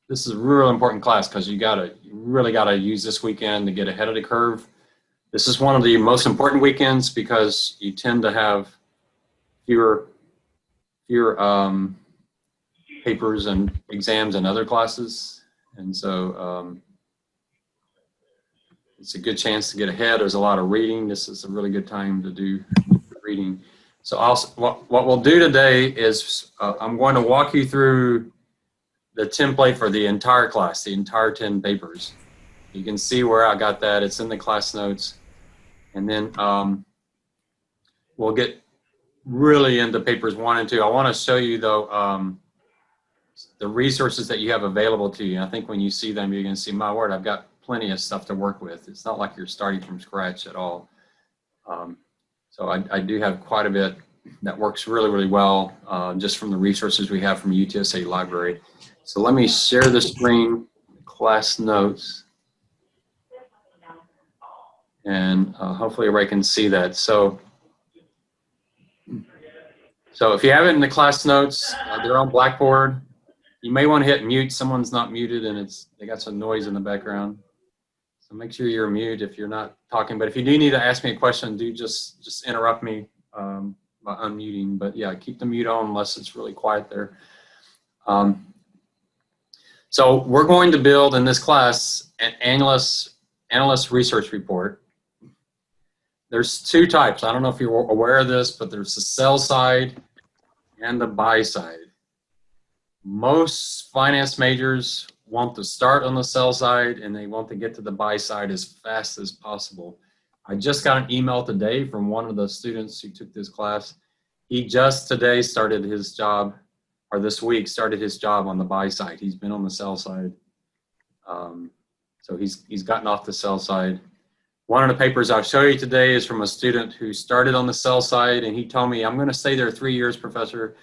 this is a real important class because you really gotta use this weekend to get ahead of the curve. This is one of the most important weekends because you tend to have fewer papers and exams and other classes, and so it's a good chance to get ahead. There's a lot of reading. This is a really good time to do reading. So what we'll do today is I'm going to walk you through the template for the entire class, the entire 10 papers. You can see where I got that. It's in the class notes. And then we'll get really into papers 1 and 2. I want to show you, though, the resources that you have available to you. I think when you see them, you're going to see, my word, I've got plenty of stuff to work with. It's not like you're starting from scratch at all. So I do have quite a bit that works really, really well just from the resources we have from UTSA Library. So let me share the screen, class notes, and hopefully everybody can see that. So if you have it in the class notes, they're on Blackboard. You may want to hit mute. Someone's not muted and they got some noise in the background. So make sure you're mute if you're not talking. But if you do need to ask me a question, do just interrupt me by unmuting. But yeah, keep the mute on unless it's really quiet there. So we're going to build in this class an analyst research report. There's 2 types. I don't know if you're aware of this, but there's the sell side and the buy side. Most finance majors want to start on the sell side and they want to get to the buy side as fast as possible. I just got an email today from one of the students who took this class. He just today started his job, or this week started his job on the buy side. He's been on the sell side. So he's gotten off the sell side. One of the papers I'll show you today is from a student who started on the sell side, and he told me, I'm going to stay there 3 years, professor,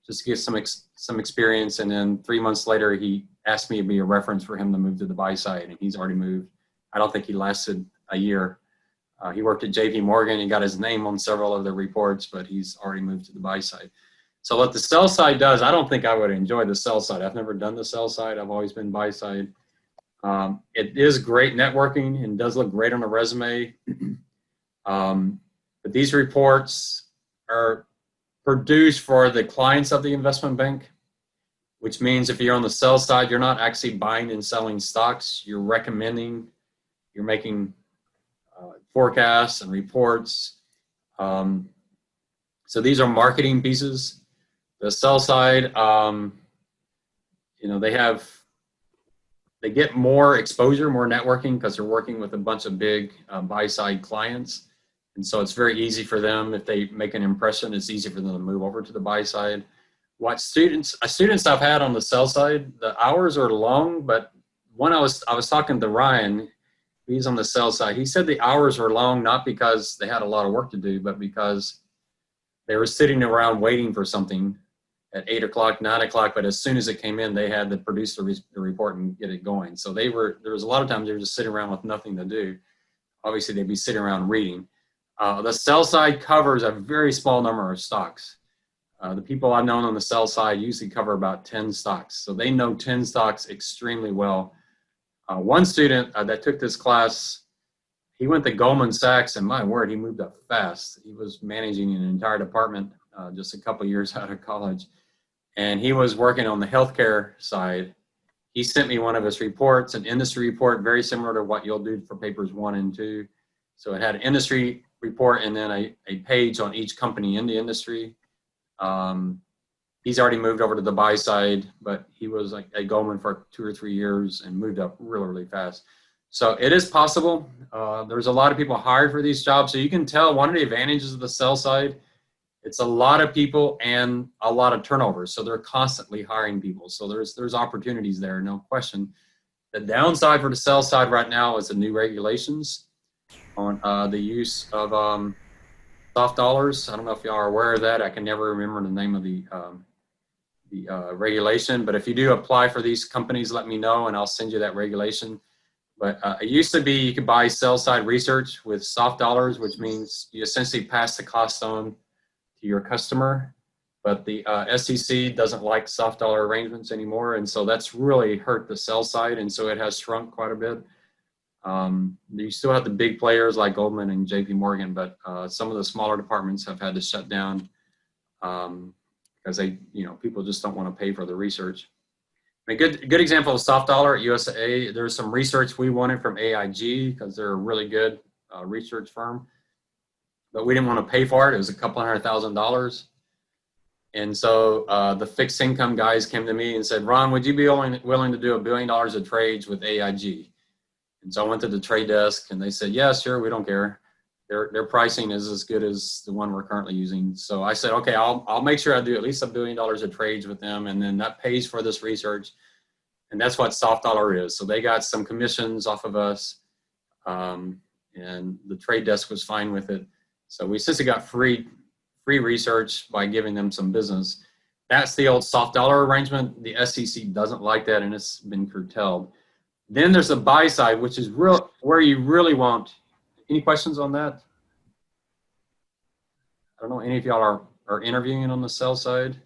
just to get some experience. And then 3 months later, he asked me to be a reference for him to move to the buy side, and he's already moved. I don't think he lasted a year. He worked at JP Morgan. He got his name on several of the reports, but he's already moved to the buy side. So what the sell side does, I don't think I would enjoy the sell side. I've never done the sell side. I've always been buy side. It is great networking and does look great on a resume. But these reports are produced for the clients of the investment bank, which means if you're on the sell side, you're not actually buying and selling stocks. You're recommending, you're making forecasts and reports. So these are marketing pieces. The sell side, they get more exposure, more networking because they're working with a bunch of big buy-side clients. And so it's very easy for them. If they make an impression, it's easy for them to move over to the buy side. What students I've had on the sell side, the hours are long, but when I was talking to Ryan, he's on the sell side. He said the hours were long, not because they had a lot of work to do, but because they were sitting around waiting for something at 8 o'clock, 9 o'clock, but as soon as it came in, they had to produce the report and get it going. So there was a lot of times they were just sitting around with nothing to do. Obviously, they'd be sitting around reading. The sell side covers a very small number of stocks. The people I've known on the sell side usually cover about 10 stocks. So they know 10 stocks extremely well. One student that took this class, he went to Goldman Sachs, and my word, he moved up fast. He was managing an entire department just a couple years out of college. And he was working on the healthcare side. He sent me one of his reports, an industry report, very similar to what you'll do for papers 1 and 2. So it had an industry report and then a page on each company in the industry. He's already moved over to the buy side, but he was like at Goldman for 2 or 3 years and moved up really, really fast. So it is possible. There's a lot of people hired for these jobs. So you can tell one of the advantages of the sell side, it's a lot of people and a lot of turnover. So they're constantly hiring people. So there's opportunities there, no question. The downside for the sell side right now is the new regulations on the use of soft dollars. I don't know if you are aware of that. I can never remember the name of the regulation, but if you do apply for these companies, let me know and I'll send you that regulation. But it used to be you could buy sell side research with soft dollars, which means you essentially pass the cost on to your customer. but the SEC doesn't like soft dollar arrangements anymore, and so that's really hurt the sell side, and so it has shrunk quite a bit. You still have the big players like Goldman and JP Morgan, but some of the smaller departments have had to shut down because people just don't want to pay for the research. A good example of soft dollar at USAA, there's some research we wanted from AIG because they're a really good research firm, but we didn't want to pay for it. It was a couple $100,000. And so the fixed income guys came to me and said, Ron, would you be willing to do $1 billion of trades with AIG? And so I went to the trade desk and they said, yeah, sure, we don't care. Their pricing is as good as the one we're currently using. So I said, okay, I'll make sure I do at least $1 billion of trades with them, and then that pays for this research. And that's what soft dollar is. So they got some commissions off of us, and the trade desk was fine with it. So we essentially got free research by giving them some business. That's the old soft dollar arrangement. The SEC doesn't like that, and it's been curtailed. Then there's the buy side, which is where you really want. Any questions on that? I don't know, any of y'all are interviewing on the sell side.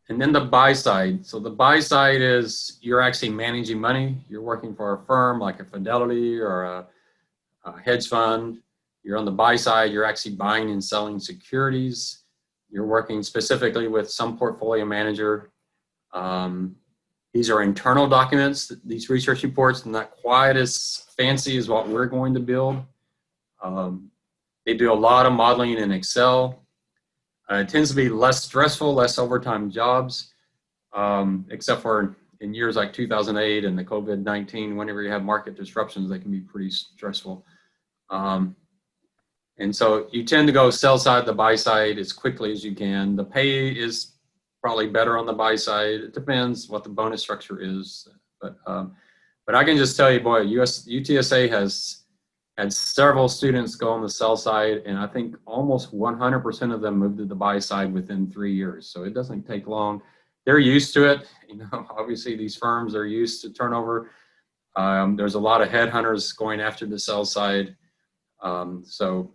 And then the buy side. So the buy side is you're actually managing money. You're working for a firm like a Fidelity or a hedge fund. You're on the buy side. You're actually buying and selling securities. You're working specifically with some portfolio manager. These are internal documents. These research reports are not quite as fancy as what we're going to build. They do a lot of modeling in Excel. It tends to be less stressful, less overtime jobs, except for in years like 2008 and the COVID-19, whenever you have market disruptions, they can be pretty stressful. And so you tend to go sell side to buy side as quickly as you can. The pay is probably better on the buy side. It depends what the bonus structure is. But I can just tell you, boy, UTSA has had several students go on the sell side, and I think almost 100% of them moved to the buy side within 3 years. So it doesn't take long. They're used to it. Obviously these firms are used to turnover. There's a lot of headhunters going after the sell side. So,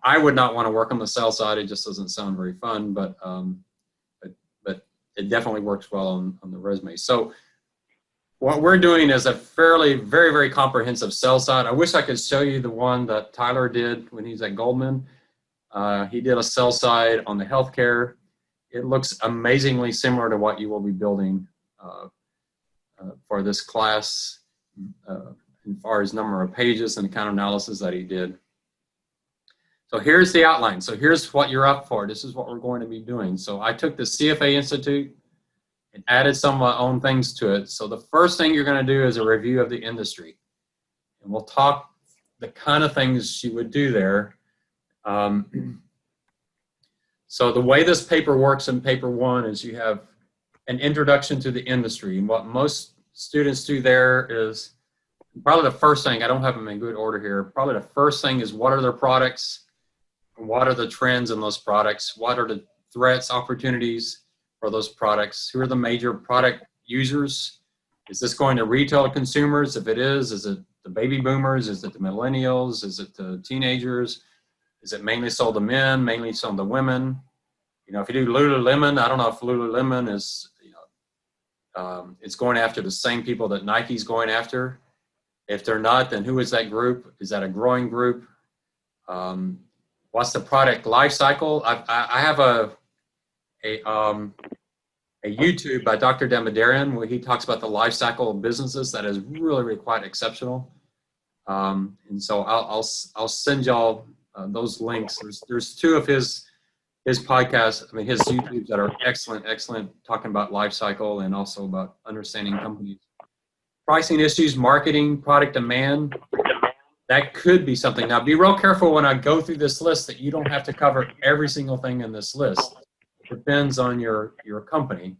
I would not want to work on the sell side. It just doesn't sound very fun, but it definitely works well on the resume. So what we're doing is a very, very comprehensive sell side. I wish I could show you the one that Tyler did when he's at Goldman. He did a sell side on the healthcare. It looks amazingly similar to what you will be building for this class as far as number of pages and the kind of analysis that he did. So here's the outline. So here's what you're up for. This is what we're going to be doing. So I took the CFA Institute and added some of my own things to it. So the first thing you're going to do is a review of the industry. And we'll talk the kind of things you would do there. So the way this paper works in paper one is you have an introduction to the industry. And what most students do there is probably the first thing, I don't have them in good order here, probably the first thing is what are their products? What are the trends in those products? What are the threats, opportunities for those products? Who are the major product users? Is this going to retail consumers? If it is it the baby boomers? Is it the millennials? Is it the teenagers? Is it mainly sold to men, mainly sold to women? If you do Lululemon, I don't know if Lululemon is, it's going after the same people that Nike's going after. If they're not, then who is that group? Is that a growing group? What's the product life cycle? I have a YouTube by Dr. Damodaran where he talks about the life cycle of businesses that is really quite exceptional. And so I'll send y'all those links. There's two of his podcasts, his YouTubes that are excellent, talking about life cycle and also about understanding companies. Pricing issues, marketing, product demand. That could be something. Now, be real careful when I go through this list that you don't have to cover every single thing in this list. It depends on your company.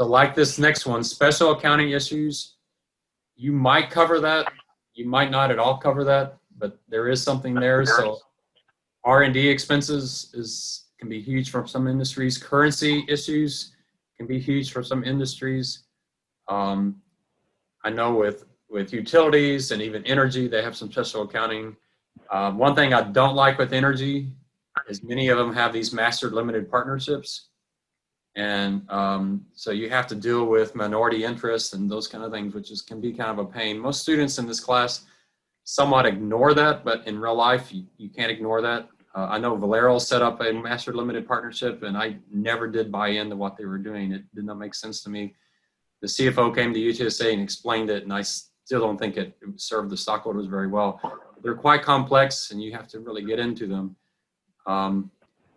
So like this next one, special accounting issues, you might cover that. You might not at all cover that, but there is something there. So R&D expenses can be huge for some industries. Currency issues can be huge for some industries. I know with utilities and even energy, they have some special accounting. One thing I don't like with energy is many of them have these master limited partnerships. And so you have to deal with minority interests and those kind of things, which can be kind of a pain. Most students in this class somewhat ignore that, but in real life, you can't ignore that. I know Valero set up a master limited partnership, and I never did buy into what they were doing. It did not make sense to me. The CFO came to UTSA and explained it, and I still don't think it served the stockholders very well. They're quite complex, and you have to really get into them.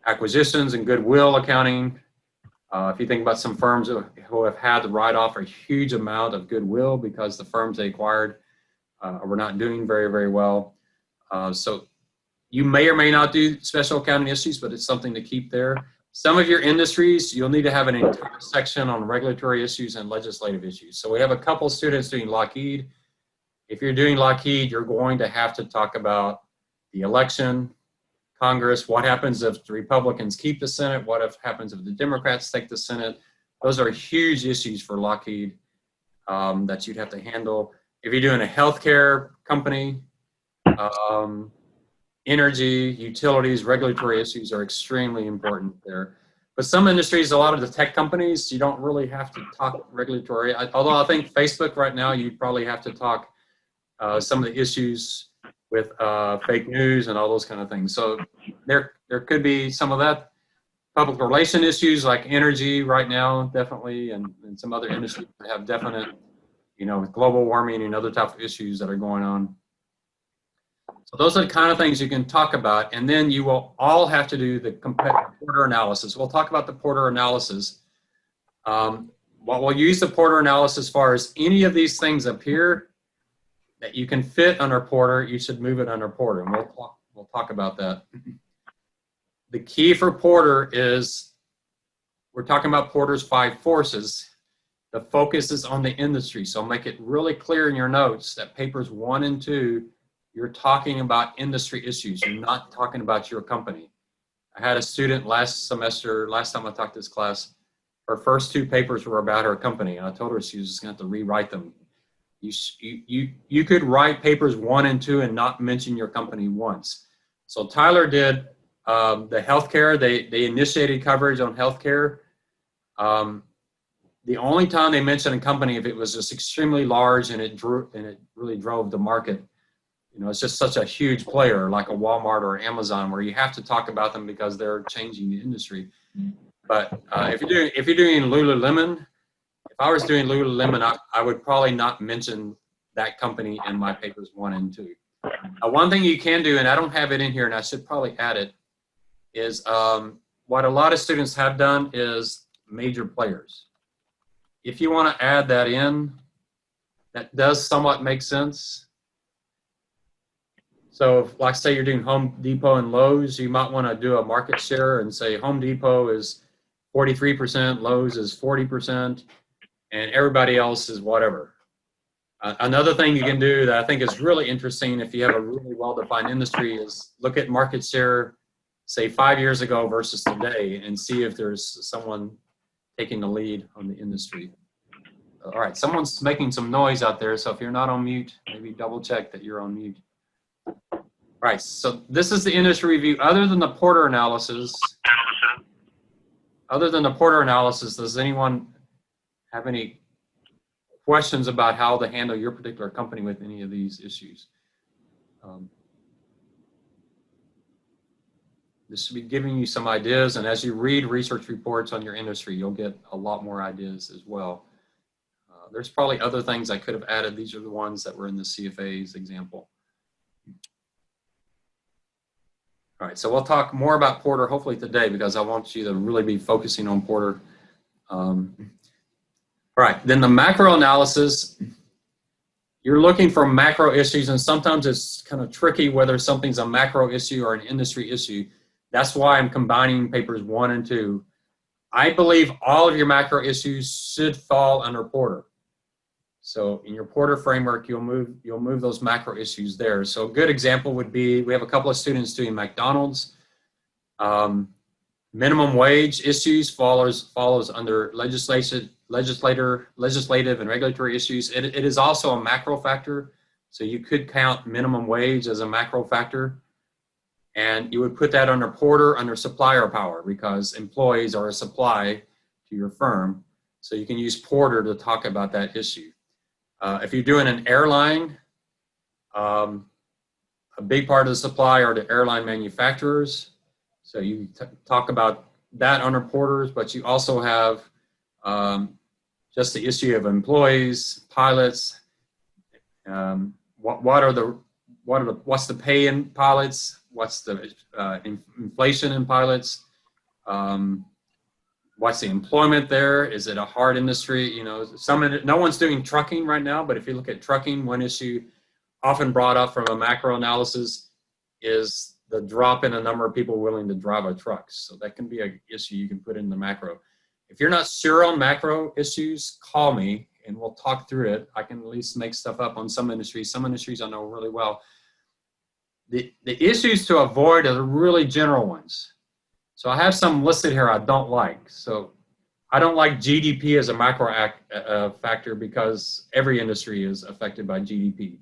Acquisitions and goodwill accounting. If you think about some firms who have had to write off a huge amount of goodwill because the firms they acquired were not doing very, very well. So you may or may not do special accounting issues, but it's something to keep there. Some of your industries, you'll need to have an entire section on regulatory issues and legislative issues. So we have a couple students doing Lockheed. If you're doing Lockheed, you're going to have to talk about the election, Congress, what happens if the Republicans keep the Senate, what happens if the Democrats take the Senate. Those are huge issues for Lockheed that you'd have to handle. If you're doing a healthcare company, energy, utilities, regulatory issues are extremely important there. But some industries, a lot of the tech companies, you don't really have to talk regulatory. Although I think Facebook right now, you'd probably have to talk some of the issues with fake news and all those kind of things. So there could be some of that. Public relation issues like energy right now, definitely, and some other industries that have definite, with global warming and other type of issues that are going on. So those are the kind of things you can talk about, and then you will all have to do the Porter analysis. We'll talk about the Porter analysis. We'll use the Porter analysis as far as any of these things up here that you can fit under Porter, you should move it under Porter, and we'll talk about that. The key for Porter is, we're talking about Porter's 5 forces. The focus is on the industry, so make it really clear in your notes that papers 1 and 2, you're talking about industry issues. You're not talking about your company. I had a student last time I taught this class, her first 2 papers were about her company. And I told her she was just gonna have to rewrite them. You could write papers 1 and 2 and not mention your company once. So Tyler did the healthcare. They initiated coverage on healthcare. The only time they mentioned a company if it was just extremely large and it really drove the market. It's just such a huge player like a Walmart or Amazon where you have to talk about them because they're changing the industry. But if you're doing Lululemon, if I was doing Lululemon, I would probably not mention that company in my papers 1 and 2. One thing you can do, and I don't have it in here, and I should probably add it, is what a lot of students have done is major players. If you want to add that in, that does somewhat make sense. So if, like say you're doing Home Depot and Lowe's, you might want to do a market share and say Home Depot is 43%, Lowe's is 40%, and everybody else is whatever. Another thing you can do that I think is really interesting if you have a really well-defined industry is look at market share, say 5 years ago versus today, and see if there's someone taking the lead on the industry. All right, someone's making some noise out there, so if you're not on mute, maybe double check that you're on mute. All right, so this is the industry review. Other than the Porter analysis, does anyone have any questions about how to handle your particular company with any of these issues? This should be giving you some ideas, and as you read research reports on your industry, you'll get a lot more ideas as well. There's probably other things I could have added. These are the ones that were in the CFA's example. All right, so we'll talk more about Porter hopefully today because I want you to really be focusing on Porter. All right, then the macro analysis, you're looking for macro issues, and sometimes it's kind of tricky whether something's a macro issue or an industry issue. That's why I'm combining papers 1 and 2. I believe all of your macro issues should fall under Porter. So in your Porter framework, you'll move those macro issues there. So a good example would be, we have a couple of students doing McDonald's. Minimum wage issues follows under legislative and regulatory issues. It is also a macro factor. So you could count minimum wage as a macro factor. And you would put that under Porter under supplier power because employees are a supply to your firm. So you can use Porter to talk about that issue. If you're doing an airline, a big part of the supply are the airline manufacturers. So you talk about that under Porters, but you also have just the issue of employees, pilots. What's the pay in pilots? What's the inflation in pilots? What's the employment there? Is it a hard industry? You know, no one's doing trucking right now, but if you look at trucking, one issue often brought up from a macro analysis is the drop in the number of people willing to drive a truck. So that can be an issue you can put in the macro. If you're not sure on macro issues, call me and we'll talk through it. I can at least make stuff up on some industries. Some industries I know really well. The issues to avoid are the really general ones. So I have some listed here I don't like. So I don't like GDP as a macro factor because every industry is affected by GDP.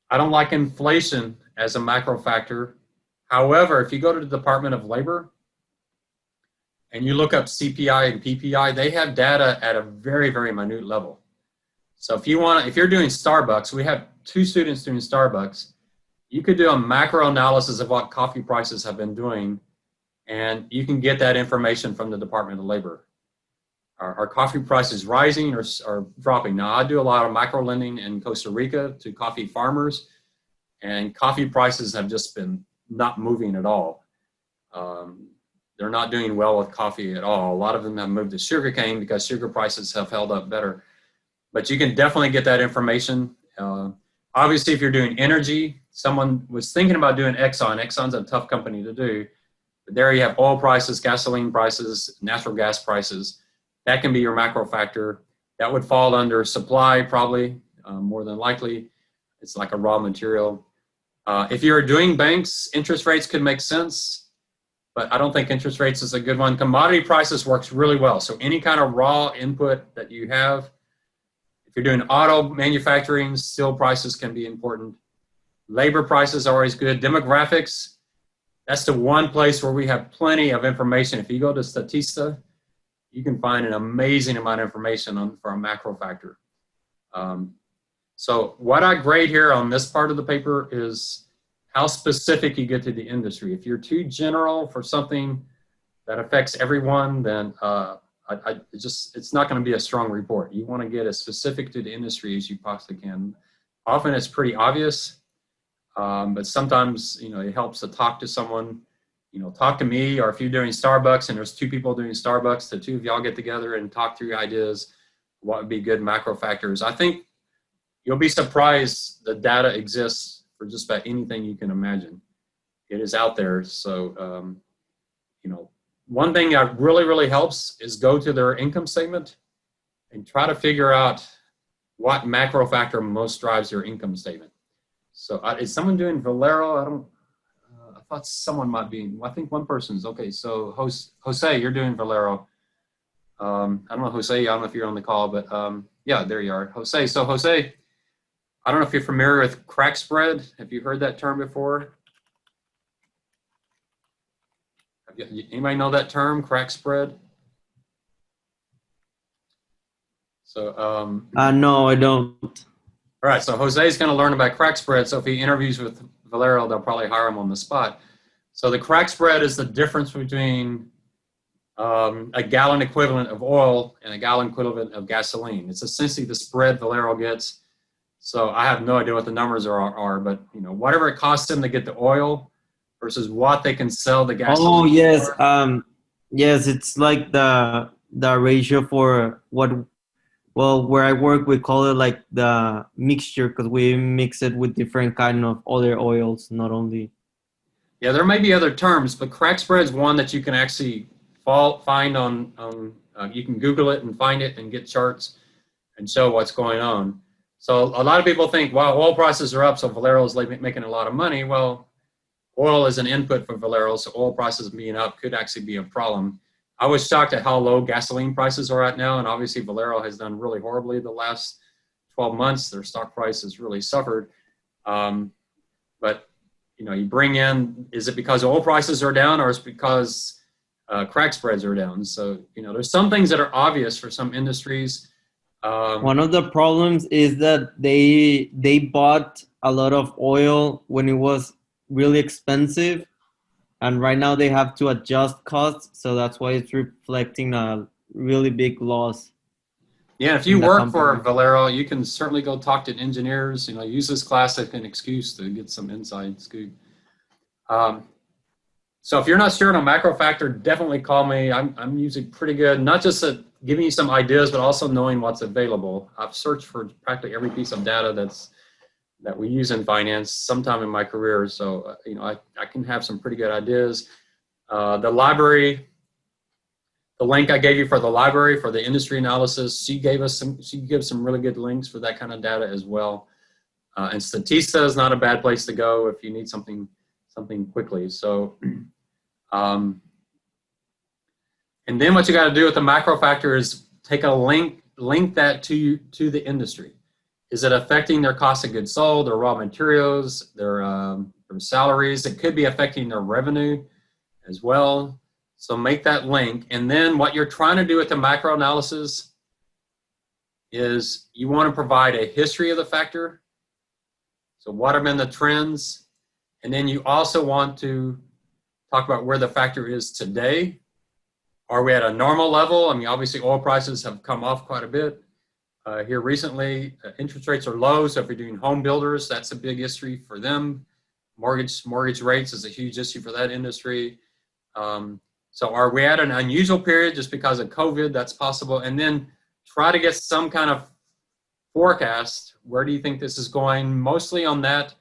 I don't like inflation as a macro factor. However, if you go to the Department of Labor and you look up CPI and PPI, they have data at a very, very minute level. So if you're doing Starbucks, we have 2 students doing Starbucks. You could do a macro analysis of what coffee prices have been doing, and you can get that information from the Department of Labor. Are coffee prices rising or dropping? Now, I do a lot of micro lending in Costa Rica to coffee farmers, and coffee prices have just been not moving at all. They're not doing well with coffee at all. A lot of them have moved to sugarcane because sugar prices have held up better. But you can definitely get that information. Obviously, if you're doing energy, someone was thinking about doing Exxon. Exxon's a tough company to do. But there you have oil prices, gasoline prices, natural gas prices. That can be your macro factor. That would fall under supply probably, more than likely. It's like a raw material. If you're doing banks, interest rates could make sense, but I don't think interest rates is a good one. Commodity prices works really well. So any kind of raw input that you have, if you're doing auto manufacturing, steel prices can be important. Labor prices are always good. Demographics, that's the one place where we have plenty of information. If you go to Statista, you can find an amazing amount of information for a macro factor. So what I grade here on this part of the paper is how specific you get to the industry. If you're too general for something that affects everyone, then it's not going to be a strong report. You want to get as specific to the industry as you possibly can. Often it's pretty obvious, but sometimes, you know, it helps to talk to someone. You know, talk to me, or if you're doing Starbucks and there's 2 people doing Starbucks, the 2 of y'all get together and talk through ideas, what would be good macro factors. I think you'll be surprised the data exists for just about anything you can imagine. It is out there. So, you know, one thing that really, really helps is go to their income statement and try to figure out what macro factor most drives your income statement. So is someone doing Valero? I thought someone might be. I think one person's. Okay, so Jose, you're doing Valero. I don't know, Jose, I don't know if you're on the call, but yeah, there you are. Jose, so Jose, I don't know if you're familiar with crack spread. Have you heard that term before? Anybody know that term, crack spread? So no, I don't. All right, so Jose's going to learn about crack spread. So if he interviews with Valero, they'll probably hire him on the spot. So the crack spread is the difference between a gallon equivalent of oil and a gallon equivalent of gasoline. It's essentially the spread Valero gets. So I have no idea what the numbers are, but you know, whatever it costs them to get the oil versus what they can sell the gasoline. Oh yes, yes, it's like the ratio for what. Well, where I work, we call it like the mixture because we mix it with different kind of other oils, not only. Yeah, there may be other terms, but crack spread is one that you can actually find on you can Google it and find it and get charts and show what's going on. So a lot of people think, wow, oil prices are up, so Valero is making a lot of money. Well, oil is an input for Valero, so oil prices being up could actually be a problem. I was shocked at how low gasoline prices are at now, and obviously Valero has done really horribly the last 12 months. Their stock price has really suffered. But you bring in, is it because oil prices are down, or is it because crack spreads are down? So, there's some things that are obvious for some industries. One of the problems is that they bought a lot of oil when it was really expensive, and right now they have to adjust costs, so that's why it's reflecting a really big loss. Yeah, if you work for Valero, you can certainly go talk to engineers. Use this class as an excuse to get some inside scoop. So if you're not sure on a macro factor, definitely call me. I'm usually pretty good, not just at giving you some ideas, but also knowing what's available. I've searched for practically every piece of data that we use in finance sometime in my career. So, I can have some pretty good ideas. The library, the link I gave you for the library for the industry analysis, she gives some really good links for that kind of data as well. And Statista is not a bad place to go if you need something quickly. So, and then what you got to do with the macro factor is take a link that to the industry. Is it affecting their cost of goods sold, their raw materials, their salaries? It could be affecting their revenue as well. So make that link. And then what you're trying to do with the macro analysis is you want to provide a history of the factor. So what have been the trends? And then you also want to talk about where the factor is today. Are we at a normal level? I mean, obviously oil prices have come off quite a bit here recently. Interest rates are low, so if you're doing home builders, that's a big issue for them. Mortgage rates is a huge issue for that industry. So are we at an unusual period just because of COVID? That's possible. And then try to get some kind of forecast. Where do you think this is going? Mostly on that.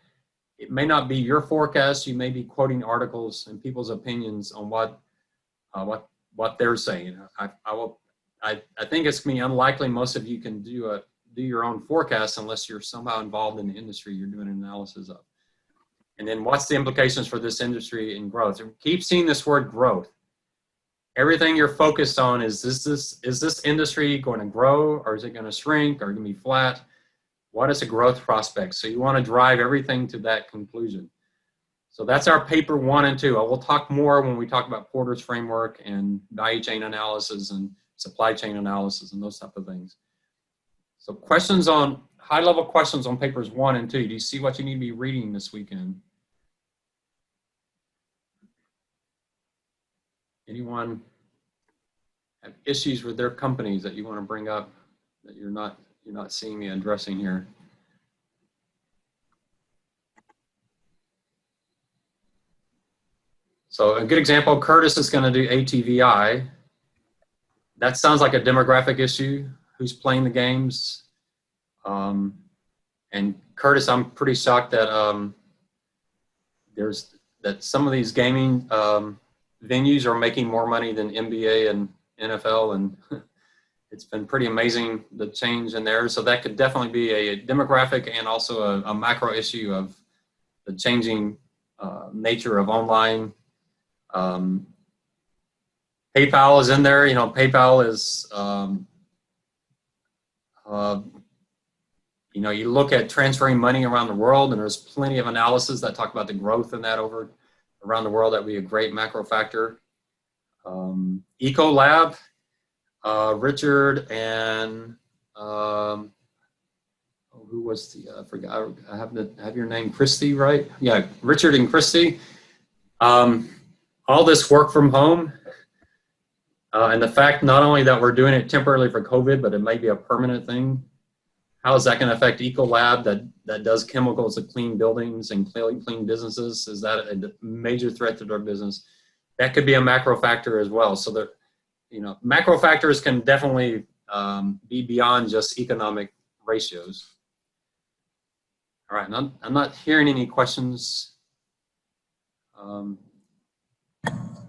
It may not be your forecast. You may be quoting articles and people's opinions on what they're saying. I think it's going to be unlikely most of you can do your own forecast unless you're somehow involved in the industry you're doing an analysis of. And then what's the implications for this industry and growth? And keep seeing this word growth. Everything you're focused on is this industry going to grow, or is it going to shrink, or going to be flat? What is a growth prospect? So you want to drive everything to that conclusion. So that's our paper 1 and 2. I will talk more when we talk about Porter's framework and value chain analysis and supply chain analysis and those type of things. So high-level questions on papers 1 and 2. Do you see what you need to be reading this weekend? Anyone have issues with their companies that you want to bring up that you're not seeing me addressing here? So a good example, Curtis is going to do ATVI. That sounds like a demographic issue. Who's playing the games? And Curtis, I'm pretty shocked that some of these gaming venues are making more money than NBA and NFL, and it's been pretty amazing, the change in there. So that could definitely be a demographic and also a macro issue of the changing nature of online. PayPal is in there. PayPal is, you look at transferring money around the world, and there's plenty of analysis that talk about the growth in that around the world. That would be a great macro factor. Ecolab, Richard and who was I forgot. I have your name, Christy, right? Yeah, Richard and Christy. All this work from home, and the fact not only that we're doing it temporarily for COVID, but it might be a permanent thing. How is that going to affect Ecolab that does chemicals to clean buildings and clean businesses? Is that a major threat to their business? That could be a macro factor as well. So that, macro factors can definitely be beyond just economic ratios. All right, I'm not hearing any questions.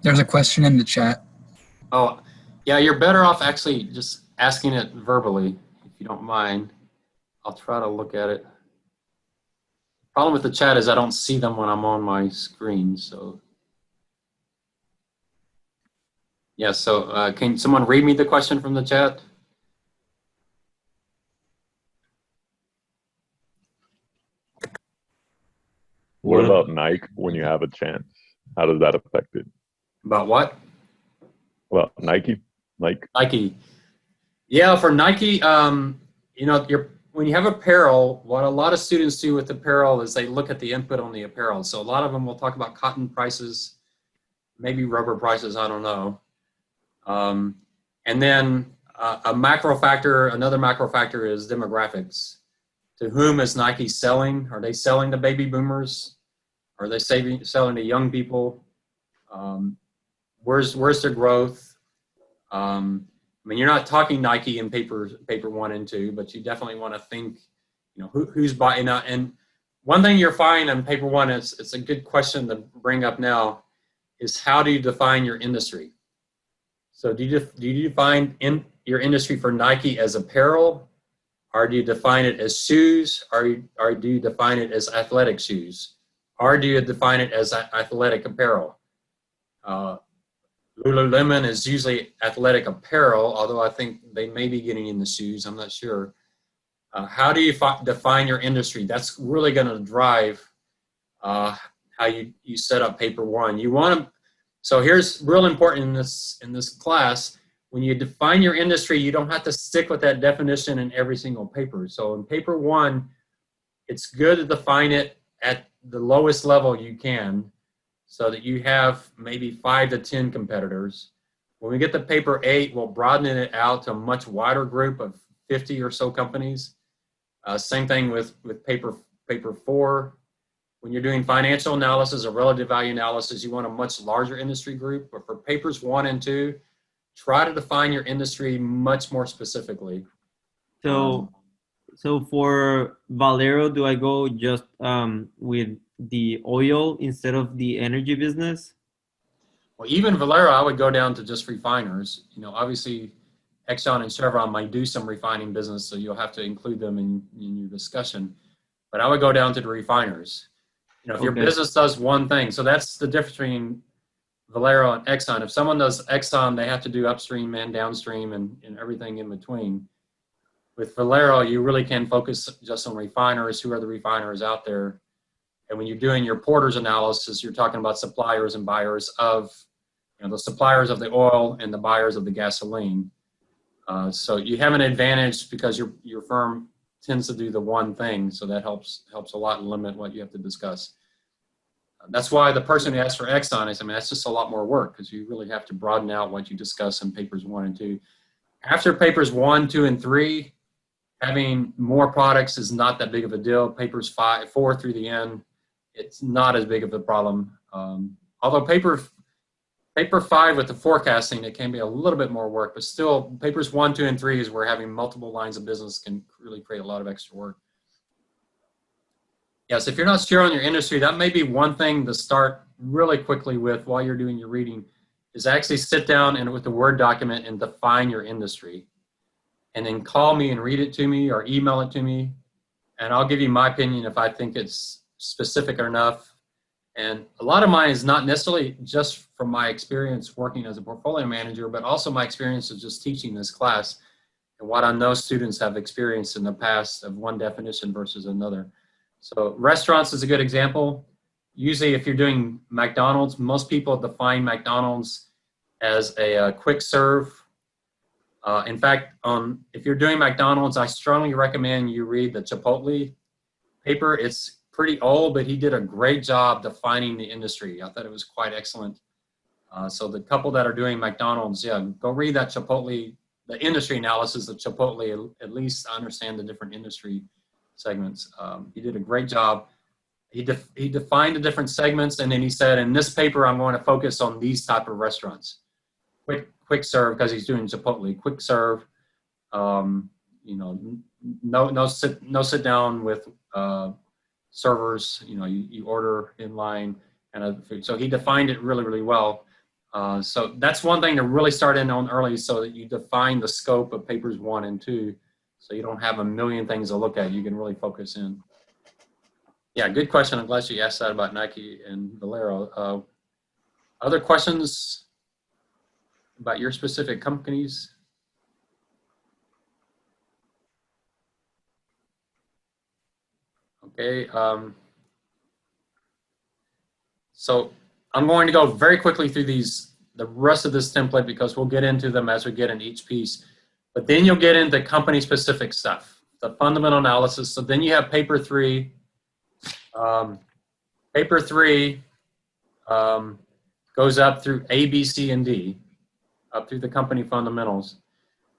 There's a question in the chat. Oh, yeah, you're better off actually just asking it verbally, if you don't mind. I'll try to look at it. Problem with the chat is I don't see them when I'm on my screen, so. Yeah, so can someone read me the question from the chat? What What? about Nike when you have a chance? How does that affect it? About what? Well, Nike, like, Nike. Yeah, for Nike, you know, when you have apparel, what a lot of students do with apparel is they look at the input on the apparel. So a lot of them will talk about cotton prices, maybe rubber prices, I don't know. And then another macro factor is demographics. To whom is Nike selling? Are they selling to baby boomers? Are they selling to young people? Where's their growth? I mean, you're not talking Nike in paper 1 and 2, but you definitely want to think, you know, who's buying out. And one thing you're finding in paper 1 is, it's a good question to bring up now, is how do you define your industry? So do you define your industry for Nike as apparel, or do you define it as shoes, or do you define it as athletic shoes, or do you define it as athletic apparel? Lululemon is usually athletic apparel, although I think they may be getting into shoes. I'm not sure. How do you define your industry? That's really going to drive how you set up paper 1. You want to. So here's real important in this class. When you define your industry, you don't have to stick with that definition in every single paper. So in paper 1, it's good to define it at the lowest level you can, so that you have maybe 5 to 10 competitors. When we get to paper 8, we'll broaden it out to a much wider group of 50 or so companies. Same thing with paper 4. When you're doing financial analysis or relative value analysis, you want a much larger industry group. But for papers 1 and 2, try to define your industry much more specifically. So for Valero, do I go just with the oil instead of the energy business? Well, even Valero, I would go down to just refiners. You know, obviously, Exxon and Chevron might do some refining business, so you'll have to include them in your discussion. But I would go down to the refiners. You know, if your business does one thing, so that's the difference between Valero and Exxon. If someone does Exxon, they have to do upstream and downstream and everything in between. With Valero, you really can focus just on refiners. Who are the refiners out there? And when you're doing your Porter's analysis, you're talking about suppliers and buyers of, you know, the suppliers of the oil and the buyers of the gasoline. So you have an advantage because your firm tends to do the one thing, so that helps a lot limit what you have to discuss. That's why the person who asked for Exxon is, I mean, that's just a lot more work because you really have to broaden out what you discuss in papers 1 and 2. After papers 1, 2, and 3, having more products is not that big of a deal. Papers 4 through the end, it's not as big of a problem. Although paper 5 with the forecasting, it can be a little bit more work, but still papers 1, 2, and 3 is where having multiple lines of business can really create a lot of extra work. Yes, if you're not sure on your industry, that may be one thing to start really quickly with while you're doing your reading, is actually sit down and with the Word document and define your industry. And then call me and read it to me or email it to me. And I'll give you my opinion if I think it's specific enough. And a lot of mine is not necessarily just from my experience working as a portfolio manager, but also my experience of just teaching this class and what I know students have experienced in the past of one definition versus another. So restaurants is a good example. Usually if you're doing McDonald's, most people define McDonald's as a quick serve. In fact, if you're doing McDonald's, I strongly recommend you read the Chipotle paper. It's pretty old, but he did a great job defining the industry. I thought it was quite excellent. So the couple that are doing McDonald's, yeah, go read that Chipotle, the industry analysis of Chipotle, at least understand the different industry segments. He did a great job. He defined the different segments, and then he said, in this paper, I'm going to focus on these type of restaurants. Quick serve, because he's doing Chipotle. Quick serve, you know, no sit down with servers. You know, you order in line kind of food. So he defined it really, really well. So that's one thing to really start in on early, so that you define the scope of papers 1 and 2, so you don't have a million things to look at. You can really focus in. Yeah, good question. I'm glad you asked that about Nike and Valero. Other questions about your specific companies? Okay. So I'm going to go very quickly through the rest of this template because we'll get into them as we get in each piece. But then you'll get into company specific stuff, the fundamental analysis. So then you have paper 3. Paper 3 goes up through A, B, C, and D, up through the company fundamentals.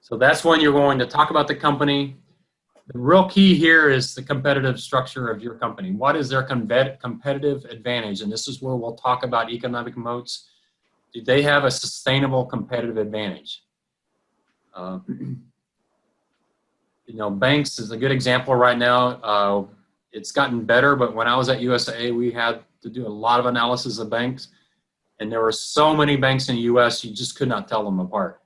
So that's when you're going to talk about the company. The real key here is the competitive structure of your company. What is their competitive advantage? And this is where we'll talk about economic moats. Do they have a sustainable competitive advantage? Banks is a good example right now. It's gotten better, but when I was at USAA, we had to do a lot of analysis of banks. And there were so many banks in the US, you just could not tell them apart.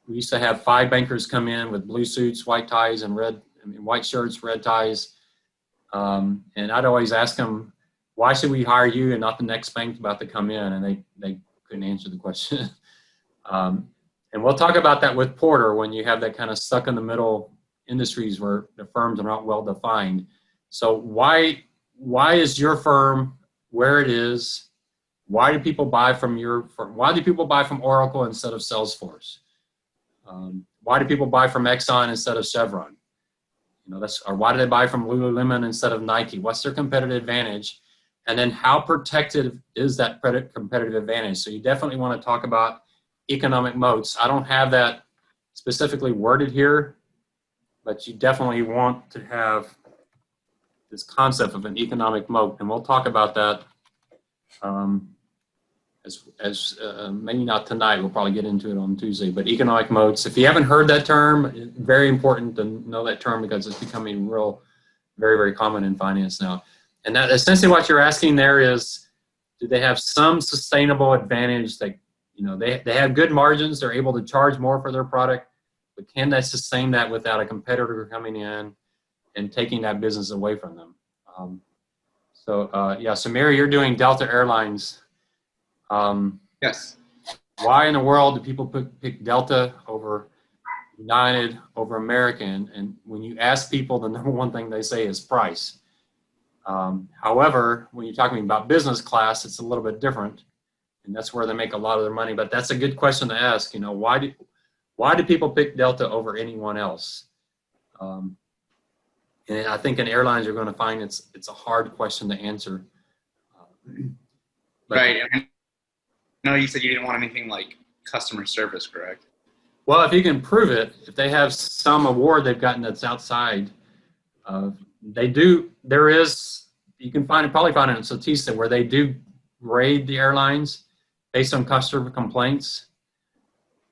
We used to have 5 bankers come in with blue suits, white ties, and white shirts, red ties. And I'd always ask them, why should we hire you and not the next bank about to come in? And they couldn't answer the question. And we'll talk about that with Porter when you have that kind of stuck in the middle industries where the firms are not well defined. So why is your firm where it is? Why do people buy from why do people buy from Oracle instead of Salesforce? Why do people buy from Exxon instead of Chevron? Or why do they buy from Lululemon instead of Nike? What's their competitive advantage? And then how protected is that competitive advantage? So you definitely want to talk about economic moats. I don't have that specifically worded here, but you definitely want to have this concept of an economic moat, and we'll talk about that as maybe not tonight. We'll probably get into it on Tuesday. But economic moats, if you haven't heard that term, it's very important to know that term because it's becoming very, very common in finance now. And that essentially what you're asking there is, do they have some sustainable advantage that, they have good margins, they're able to charge more for their product, but can they sustain that without a competitor coming in and taking that business away from them? Samir, you're doing Delta Airlines. Yes. Why in the world do people pick Delta over United, over American? And when you ask people, the number one thing they say is price. However, when you're talking about business class, it's a little bit different. And that's where they make a lot of their money. But that's a good question to ask. Why do people pick Delta over anyone else? And I think in airlines, you're going to find it's a hard question to answer. Right. I know you said you didn't want anything like customer service, correct? Well, if you can prove it, if they have some award they've gotten that's outside, they do. There is, you can probably find it in Statista where they do grade the airlines based on customer complaints.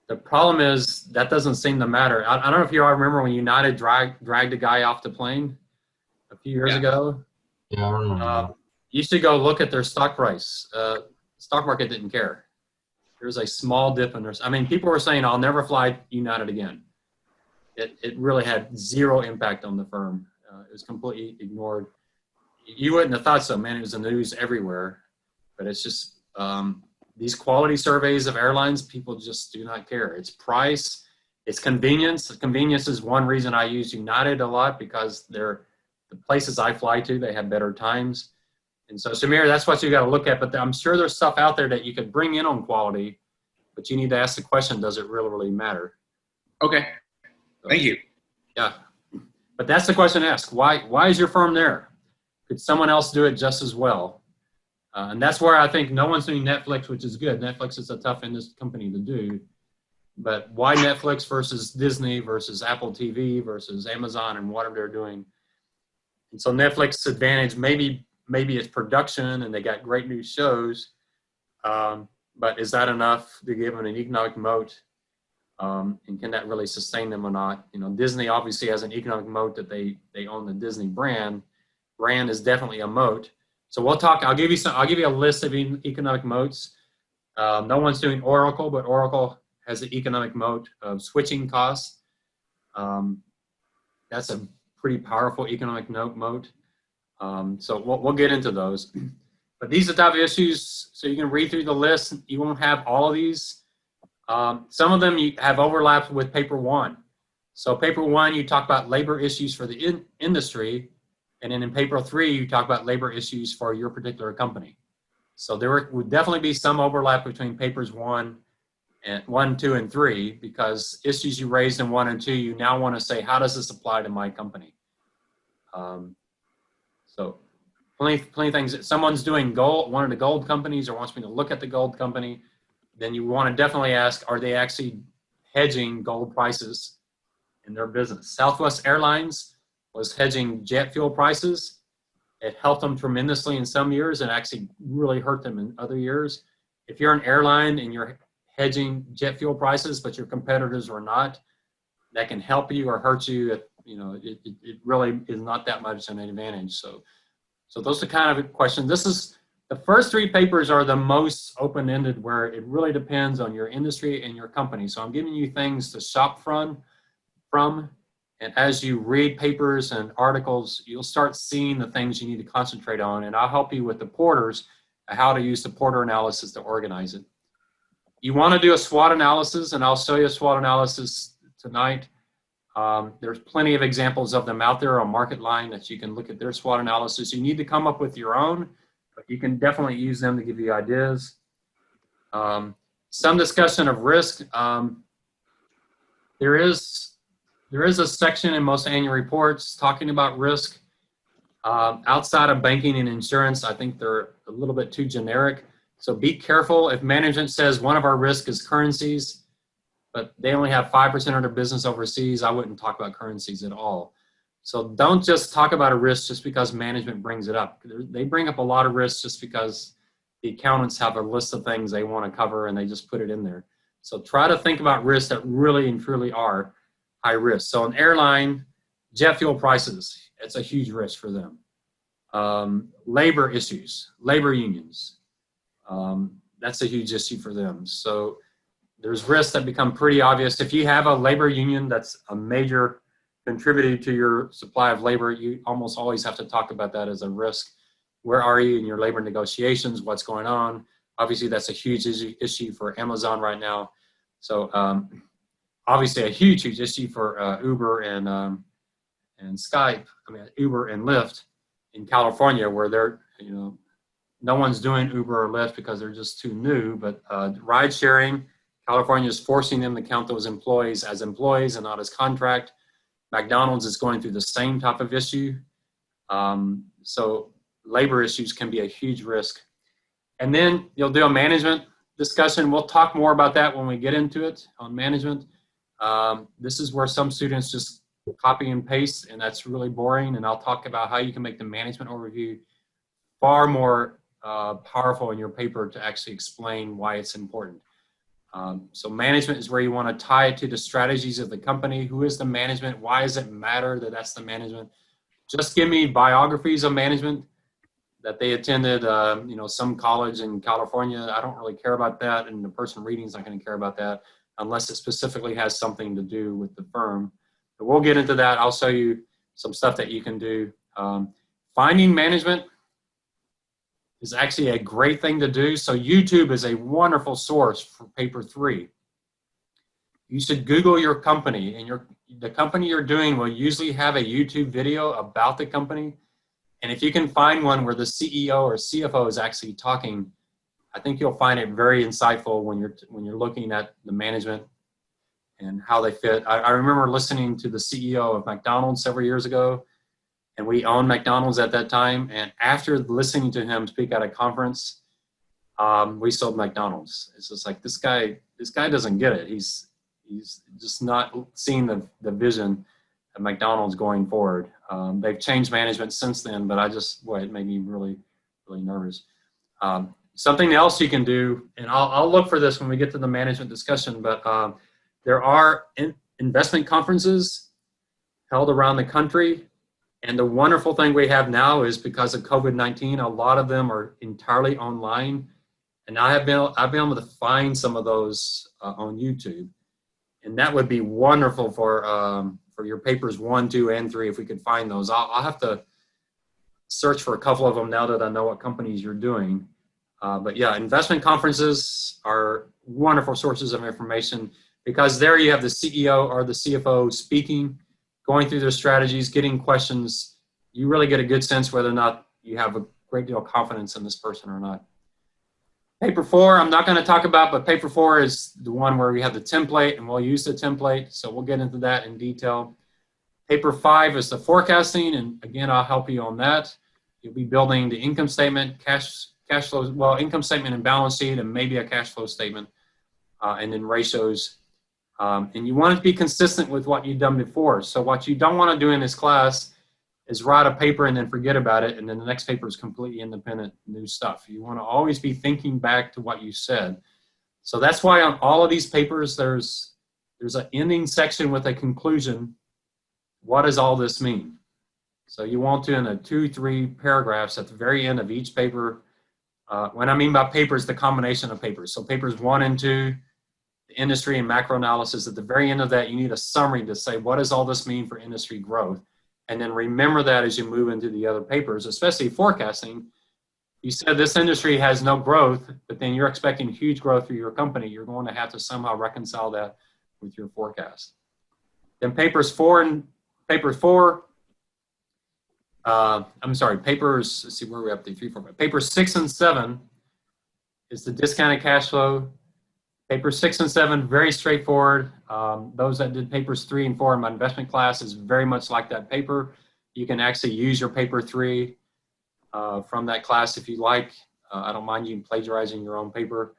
The problem is that doesn't seem to matter. I don't know if you all remember when United dragged a guy off the plane a few years ago. Yeah, I remember. You should go look at their stock price. Stock market didn't care. There was a small dip in theirs. I mean, people were saying, I'll never fly United again. It really had zero impact on the firm. It was completely ignored. You wouldn't have thought so, man. It was in the news everywhere. But it's just these quality surveys of airlines, people just do not care. It's price, it's convenience. Convenience is one reason I use United a lot because the places I fly to, they have better times. And so, Samir, that's what you got to look at. But I'm sure there's stuff out there that you could bring in on quality, but you need to ask the question, does it really matter? Okay. Thank you. Yeah. But that's the question to ask. Why is your firm there? Could someone else do it just as well? And that's where I think no one's doing Netflix, which is good. Netflix is a tough company to do. But why Netflix versus Disney versus Apple TV versus Amazon and whatever they're doing? And so Netflix's advantage, maybe it's production and they got great new shows. But is that enough to give them an economic moat? And can that really sustain them or not? Disney obviously has an economic moat that they own the Disney brand. Brand is definitely a moat. So we'll talk. I'll give you a list of economic moats. No one's doing Oracle, but Oracle has the economic moat of switching costs. That's a pretty powerful economic moat. So we'll get into those. But these are the type of issues. So you can read through the list. You won't have all of these. Some of them you have overlaps with paper 1. So paper 1, you talk about labor issues for the industry. And then in paper 3, you talk about labor issues for your particular company. So there would definitely be some overlap between papers 1, 2, and 3, because issues you raised in 1 and 2, you now want to say, how does this apply to my company? So plenty of things. If someone's doing one of the gold companies or wants me to look at the gold company, then you want to definitely ask, are they actually hedging gold prices in their business? Southwest Airlines was hedging jet fuel prices. It helped them tremendously in some years and actually really hurt them in other years. If you're an airline and you're hedging jet fuel prices, but your competitors are not, that can help you or hurt you. It really is not that much an advantage. So those are kind of questions. The first 3 papers are the most open-ended, where it really depends on your industry and your company. So I'm giving you things to shop from, and as you read papers and articles, you'll start seeing the things you need to concentrate on, and I'll help you with the porters, how to use the porter analysis to organize it. You want to do a SWOT analysis, and I'll show you a SWOT analysis tonight. There's plenty of examples of them out there on MarketLine that you can look at their SWOT analysis. You need to come up with your own, but you can definitely use them to give you ideas. Some discussion of risk. There is a section in most annual reports talking about risk. Outside of banking and insurance, I think they're a little bit too generic. So be careful. If management says one of our risks is currencies, but they only have 5% of their business overseas, I wouldn't talk about currencies at all. So don't just talk about a risk just because management brings it up. They bring up a lot of risks just because the accountants have a list of things they want to cover and they just put it in there. So try to think about risks that really and truly are high risk. So an airline, jet fuel prices, it's a huge risk for them. Labor issues, labor unions, that's a huge issue for them. So there's risks that become pretty obvious. If you have a labor union that's a major contributor to your supply of labor, you almost always have to talk about that as a risk. Where are you in your labor negotiations? What's going on? Obviously, that's a huge issue for Amazon right now. So obviously a huge issue for Uber and Skype. I mean, Uber and Lyft in California, where they're, no one's doing Uber or Lyft because they're just too new. But ride sharing, California is forcing them to count those employees as employees and not as contract. McDonald's is going through the same type of issue. So labor issues can be a huge risk. And then you'll do a management discussion. We'll talk more about that when we get into it on management. This is where some students just copy and paste, and that's really boring. And I'll talk about how you can make the management overview far more powerful in your paper to actually explain why it's important. So management is where you want to tie it to the strategies of the company. Who is the management? Why does it matter that that's the management? Just give me biographies of management that they attended, some college in California. I don't really care about that, and the person reading is not going to care about that unless it specifically has something to do with the firm. But we'll get into that. I'll show you some stuff that you can do. Finding management is actually a great thing to do. So YouTube is a wonderful source for paper 3. You should Google your company, and the company you're doing will usually have a YouTube video about the company. And if you can find one where the CEO or CFO is actually talking, I think you'll find it very insightful when you're looking at the management and how they fit. I remember listening to the CEO of McDonald's several years ago, and we owned McDonald's at that time. And after listening to him speak at a conference, we sold McDonald's. It's just like, this guy doesn't get it. He's just not seeing the vision of McDonald's going forward. They've changed management since then, but it made me really, really nervous. Something else you can do, and I'll look for this when we get to the management discussion, but there are investment conferences held around the country. And the wonderful thing we have now is because of COVID-19, a lot of them are entirely online. And I've been able to find some of those on YouTube. And that would be wonderful for your papers 1, 2, and 3 if we could find those. I'll have to search for a couple of them now that I know what companies you're doing. But yeah, investment conferences are wonderful sources of information because there you have the CEO or the CFO speaking, going through their strategies, getting questions. You really get a good sense whether or not you have a great deal of confidence in this person or not. Paper 4, I'm not going to talk about, but paper 4 is the one where we have the template, and we'll use the template. So we'll get into that in detail. Paper 5 is the forecasting, and again, I'll help you on that. You'll be building the income statement, cash flow, well, income statement and balance sheet, and maybe a cash flow statement, and then ratios. And you want it to be consistent with what you've done before. So what you don't want to do in this class is write a paper and then forget about it, and then the next paper is completely independent, new stuff. You want to always be thinking back to what you said. So that's why on all of these papers, there's an ending section with a conclusion. What does all this mean? So you want to, in the 2-3 paragraphs at the very end of each paper, when I mean by papers, the combination of papers. So papers 1 and 2, the industry and macro analysis, at the very end of that, you need a summary to say, what does all this mean for industry growth? And then remember that as you move into the other papers, especially forecasting. You said this industry has no growth, but then you're expecting huge growth for your company. You're going to have to somehow reconcile that with your forecast. Then papers 4, let's see where we're up to, 3, 4, 5. Papers 6 and 7 is the discounted cash flow. Papers 6 and 7, very straightforward. Those that did papers 3 and 4 in my investment class is very much like that paper. You can actually use your paper 3 from that class if you like. I don't mind you plagiarizing your own paper.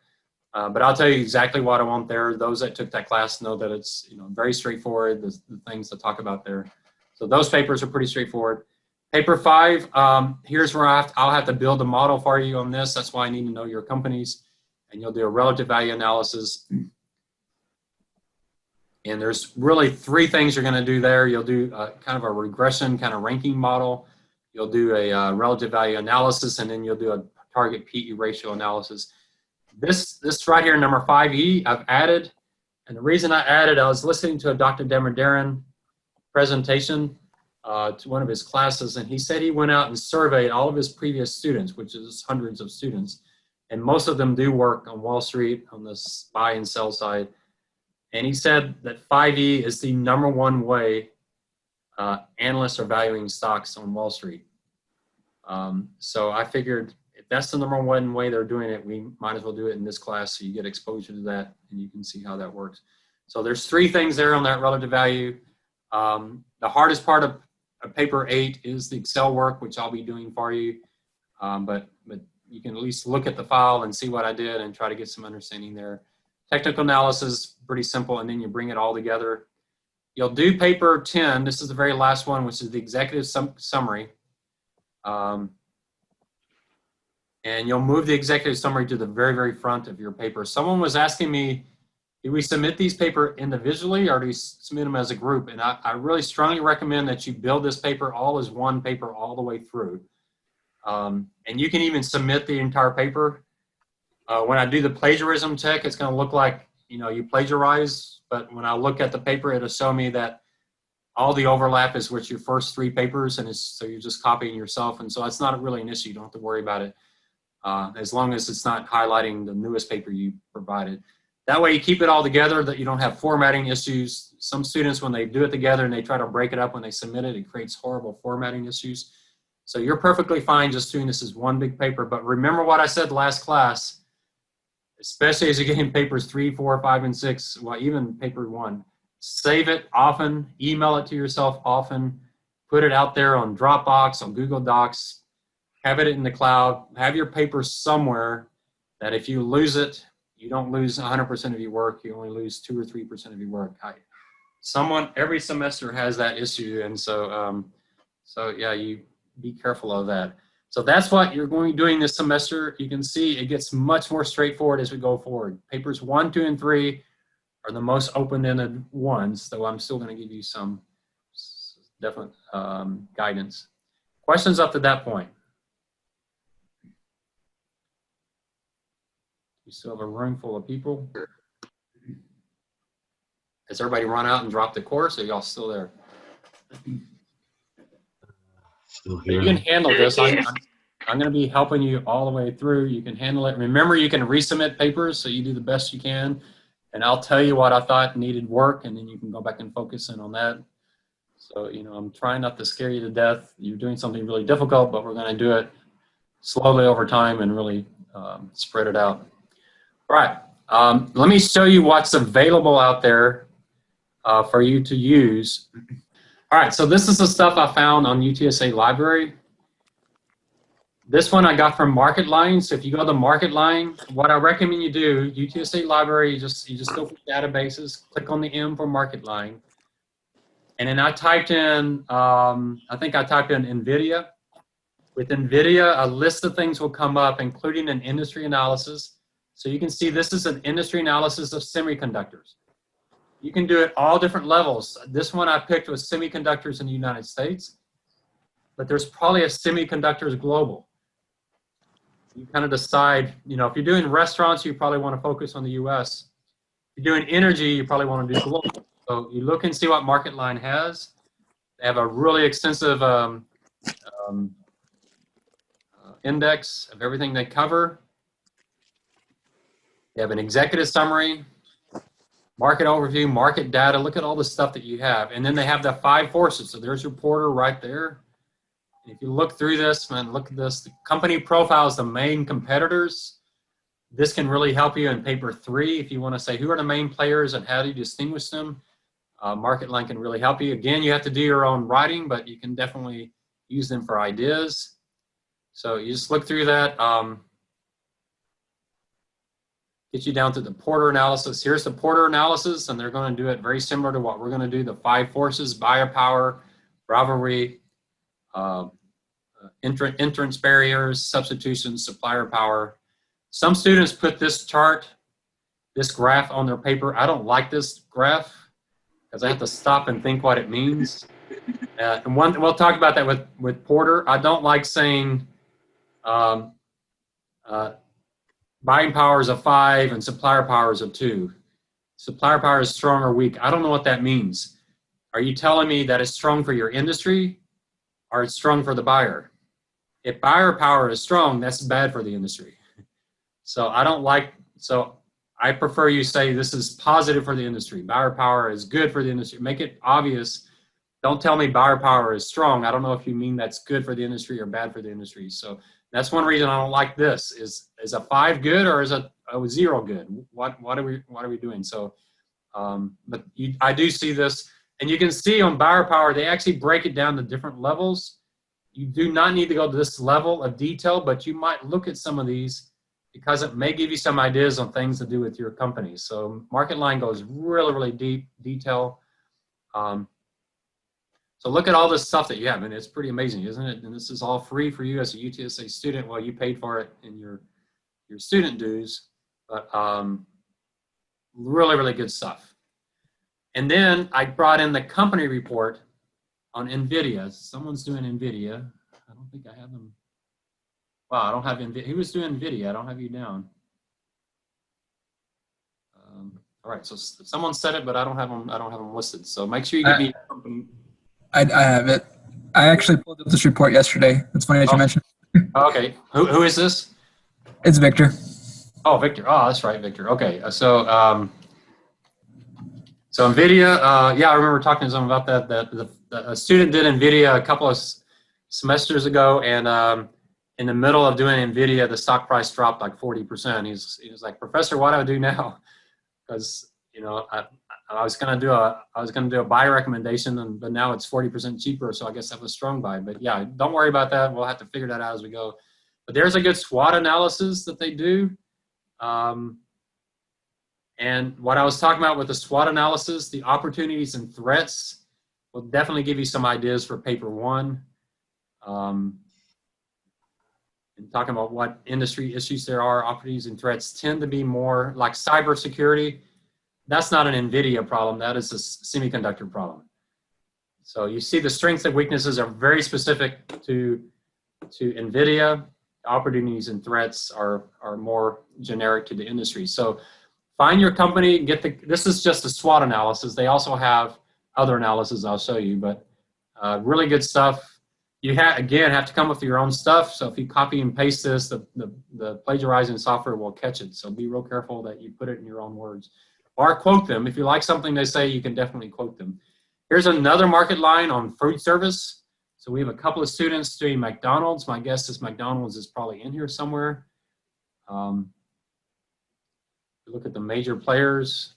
But I'll tell you exactly what I want there. Those that took that class know that it's very straightforward, the things to talk about there. So those papers are pretty straightforward. Paper 5, here's where I'll have to build a model for you on this. That's why I need to know your companies. And you'll do a relative value analysis. And there's really 3 things you're going to do there. You'll do kind of a regression kind of ranking model. You'll do a relative value analysis, and then you'll do a target PE ratio analysis. This right here, number 5E, I've added. And the reason I added, I was listening to a Dr. Demerdaran presentation to one of his classes, and he said he went out and surveyed all of his previous students, which is hundreds of students. And most of them do work on Wall Street on this buy and sell side. And he said that 5E is the #1 way analysts are valuing stocks on Wall Street. So I figured if that's the #1 way they're doing it, we might as well do it in this class so you get exposure to that and you can see how that works. So there's 3 things there on that relative value. The hardest part of paper 8 is the Excel work, which I'll be doing for you. But you can at least look at the file and see what I did and try to get some understanding there. Technical analysis, pretty simple, and then you bring it all together. You'll do paper 10. This is the very last one, which is the executive summary. And you'll move the executive summary to the very, very front of your paper. Someone was asking me, do we submit these paper individually or do we submit them as a group? And I really strongly recommend that you build this paper all as one paper all the way through. And you can even submit the entire paper. When I do the plagiarism check, it's going to look like, you plagiarize, but when I look at the paper, it'll show me that all the overlap is with your first 3 papers, and so you're just copying yourself, and so it's not really an issue. You don't have to worry about it, as long as it's not highlighting the newest paper you provided. That way you keep it all together, that you don't have formatting issues. Some students, when they do it together and they try to break it up when they submit it, it creates horrible formatting issues. So you're perfectly fine just doing this as one big paper. But remember what I said last class, especially as you're getting papers 3, 4, 5, and 6, well, even paper 1. Save it often, email it to yourself often, put it out there on Dropbox, on Google Docs, have it in the cloud, have your paper somewhere that if you lose it, you don't lose 100% of your work, you only lose 2 or 3% of your work. Every semester has that issue, and so yeah, you be careful of that. So that's what you're going to be doing this semester. You can see it gets much more straightforward as we go forward. Papers 1, 2, and 3 are the most open-ended ones, though I'm still going to give you some definite guidance. Questions up to that point? You still have a room full of people. Has everybody run out and dropped the course, or y'all still there? Still here. You can handle this. I'm going to be helping you all the way through. You can handle it. Remember, you can resubmit papers, so you do the best you can. And I'll tell you what I thought needed work, and then you can go back and focus in on that. So, I'm trying not to scare you to death. You're doing something really difficult, but we're going to do it slowly over time and really spread it out. All right, let me show you what's available out there for you to use. All right, so this is the stuff I found on UTSA Library. This one I got from MarketLine. So if you go to MarketLine, what I recommend you do, UTSA Library, you just go for databases, click on the M for MarketLine. And then I typed in, I think I typed in NVIDIA. With NVIDIA, a list of things will come up, including an industry analysis. So you can see this is an industry analysis of semiconductors. You can do it all different levels. This one I picked was semiconductors in the United States, but there's probably a semiconductors global. You kind of decide, you know, if you're doing restaurants, you probably want to focus on the US. If you're doing energy, you probably want to do global. So you look and see what MarketLine has. They have a really extensive index of everything they cover. They have an executive summary, market overview, market data. Look at all the stuff that you have. And then they have the 5 forces. So there's your porter right there. If you look through this, man, look at this. The company profiles the main competitors. This can really help you in paper 3 if you want to say who are the main players and how do you distinguish them. MarketLine can really help you. Again, you have to do your own writing, but you can definitely use them for ideas. So you just look through that. Get you down to the Porter analysis. Here's the Porter analysis, and they're going to do it very similar to what we're going to do. The 5 forces: buyer power, rivalry, entrance barriers, substitutions, supplier power. Some students put this chart, this graph on their paper. I don't like this graph because I have to stop and think what it means. And we'll talk about that with Porter. I don't like saying buying power is a 5 and supplier power is a 2. Supplier power is strong or weak. I don't know what that means. Are you telling me that it's strong for your industry or it's strong for the buyer? If buyer power is strong, that's bad for the industry. So I don't like, so I prefer you say this is positive for the industry. Buyer power is good for the industry. Make it obvious. Don't tell me buyer power is strong. I don't know if you mean that's good for the industry or bad for the industry. So that's one reason I don't like this. Is a 5 good or is a 0 good? What are we doing? So, but I do see this, and you can see on buyer power they actually break it down to different levels. You do not need to go to this level of detail, but you might look at some of these because it may give you some ideas on things to do with your company. So MarketLine goes really, really deep detail. So look at all this stuff that you have, and it's pretty amazing, isn't it? And this is all free for you as a UTSA student. Well, you paid for it in your student dues, but really, really good stuff. And then I brought in the company report on NVIDIA. Someone's doing NVIDIA. I don't think I have them. Wow, I don't have NVIDIA. He was doing NVIDIA. I don't have you down. All right, so someone said it, but I don't have them. I don't have them listed. So make sure you give me company. I have it. I actually pulled up this report yesterday. It's funny that you mentioned. Okay, who is this? It's Victor. Oh, Victor. Oh, that's right, Victor. Okay, so NVIDIA. Yeah, I remember talking to someone about that. A student did NVIDIA a couple of semesters ago, and in the middle of doing NVIDIA, the stock price dropped like 40%. He was like, "Professor, what do I do now?" Because you know, I was gonna do a buy recommendation, but now it's 40% cheaper, so I guess that was a strong buy. But yeah, don't worry about that. We'll have to figure that out as we go. But there's a good SWOT analysis that they do. And what I was talking about with the SWOT analysis, the opportunities and threats will definitely give you some ideas for paper 1. And talking about what industry issues there are, opportunities and threats tend to be more like cybersecurity. That's not an NVIDIA problem. That is a semiconductor problem. So you see the strengths and weaknesses are very specific to NVIDIA. Opportunities and threats are more generic to the industry. So find your company, this is just a SWOT analysis. They also have other analysis I'll show you, but really good stuff. You have to come up with your own stuff. So if you copy and paste this, the plagiarizing software will catch it. So be real careful that you put it in your own words. Or quote them. If you like something they say, you can definitely quote them. Here's another MarketLine on food service. So we have a couple of students doing McDonald's. My guess is McDonald's is probably in here somewhere. Look at the major players.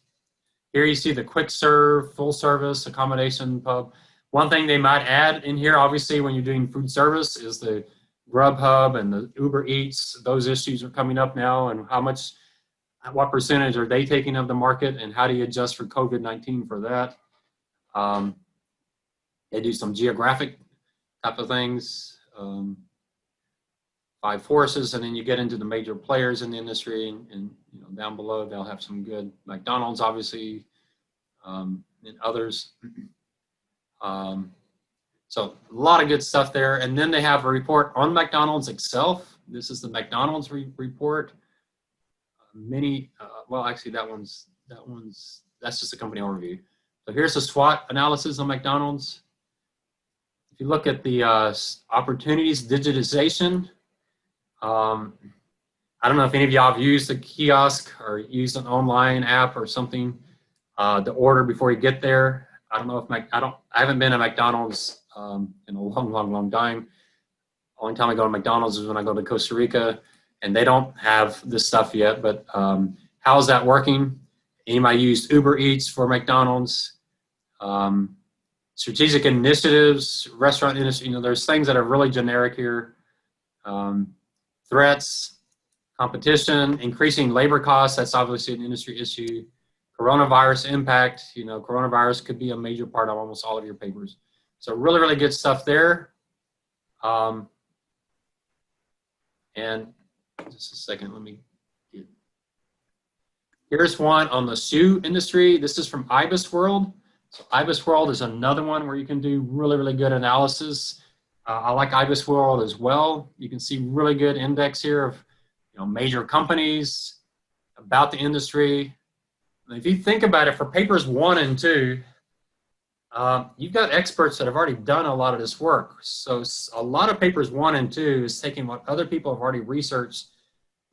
Here you see the quick serve, full service, accommodation pub. One thing they might add in here, obviously, when you're doing food service is the Grubhub and the Uber Eats. Those issues are coming up now, and what percentage are they taking of the market, and how do you adjust for COVID-19 for that? They do some geographic type of things, 5 forces, and then you get into the major players in the industry, and down below they'll have some good McDonald's, obviously, and others. So a lot of good stuff there. And then they have a report on McDonald's itself. This is the McDonald's report. Well, actually that's just a company overview. So here's the SWOT analysis on McDonald's. If you look at the opportunities, digitization, I don't know if any of y'all have used a kiosk or used an online app or something to order before you get there. I don't know if I haven't been to McDonald's in a long time. Only time I go to McDonald's is when I go to Costa Rica, and they don't have this stuff yet. But how's that working? Anybody used Uber Eats for McDonald's? Strategic initiatives, restaurant industry. There's things that are really generic here. Threats, competition, increasing labor costs. That's obviously an industry issue. Coronavirus impact. Coronavirus could be a major part of almost all of your papers. So really, really good stuff there. And just a second, let me get. Here's one on the shoe industry. This is from Ibisworld. So Ibisworld is another one where you can do really, really good analysis. I like Ibisworld as well. You can see really good index here of major companies, about the industry. And if you think about it, for papers 1 and 2, you've got experts that have already done a lot of this work. So a lot of papers 1 and 2 is taking what other people have already researched,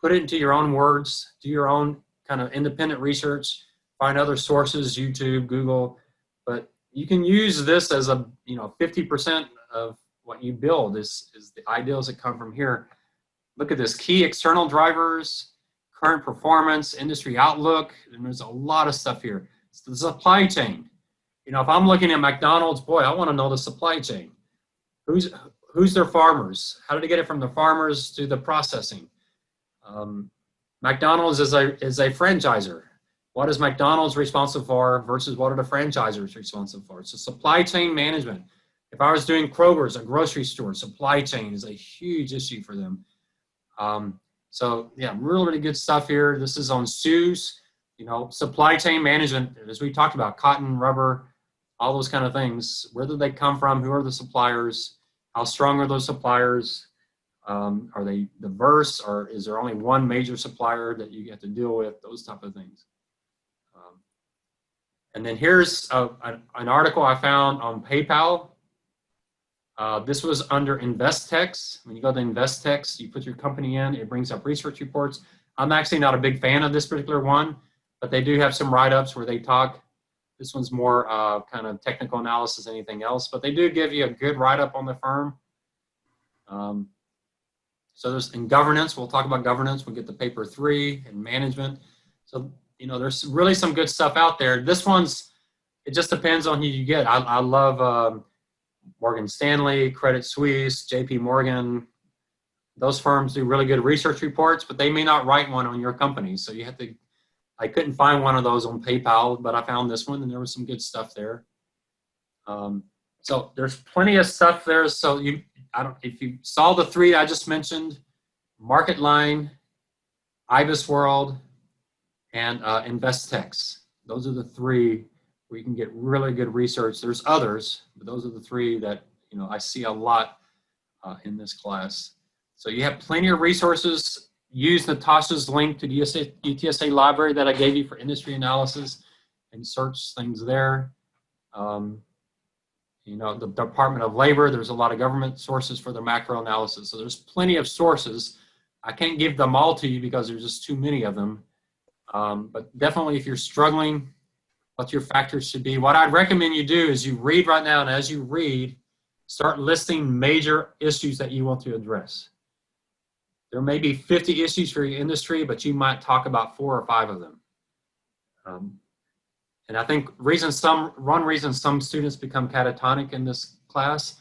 put it into your own words, do your own kind of independent research, find other sources, YouTube, Google. But you can use this as 50% of what you build is the ideas that come from here. Look at this: key external drivers, current performance, industry outlook, and there's a lot of stuff here. It's the supply chain. If I'm looking at McDonald's, boy, I want to know the supply chain. Who's their farmers? How did they get it from the farmers to the processing? McDonald's is a franchisor. What is McDonald's responsible for versus what are the franchisors responsible for? So supply chain management. If I was doing Kroger's, a grocery store, supply chain is a huge issue for them. So yeah, really, really good stuff here. This is on shoes, supply chain management, as we talked about, cotton, rubber, all those kind of things. Where did they come from? Who are the suppliers? How strong are those suppliers? Are they diverse, or is there only one major supplier that you have to deal with? Those type of things. And then here's an article I found on PayPal. This was under InvestTex. When you go to InvestTex, you put your company in, it brings up research reports. I'm actually not a big fan of this particular one, but they do have some write-ups where they talk. This one's more kind of technical analysis than anything else, but they do give you a good write-up on the firm. So there's in governance, we'll talk about governance. We'll get to paper 3 and management. So, there's really some good stuff out there. This one's, it just depends on who you get. I love Morgan Stanley, Credit Suisse, JP Morgan. Those firms do really good research reports, but they may not write one on your company. So you have to, I couldn't find one of those on PayPal, but I found this one and there was some good stuff there. So there's plenty of stuff there. So if you saw the 3 I just mentioned, MarketLine, Ibisworld, and InvestTex. Those are the 3 where you can get really good research. There's others, but those are the 3 that I see a lot in this class. So you have plenty of resources. Use Natasha's link to the UTSA library that I gave you for industry analysis and search things there. The Department of Labor, there's a lot of government sources for their macro analysis. So there's plenty of sources. I can't give them all to you because there's just too many of them. But definitely if you're struggling, what your factors should be. What I'd recommend you do is you read right now, and as you read, start listing major issues that you want to address. There may be 50 issues for your industry, but you might talk about 4 or 5 of them. And I think one reason some students become catatonic in this class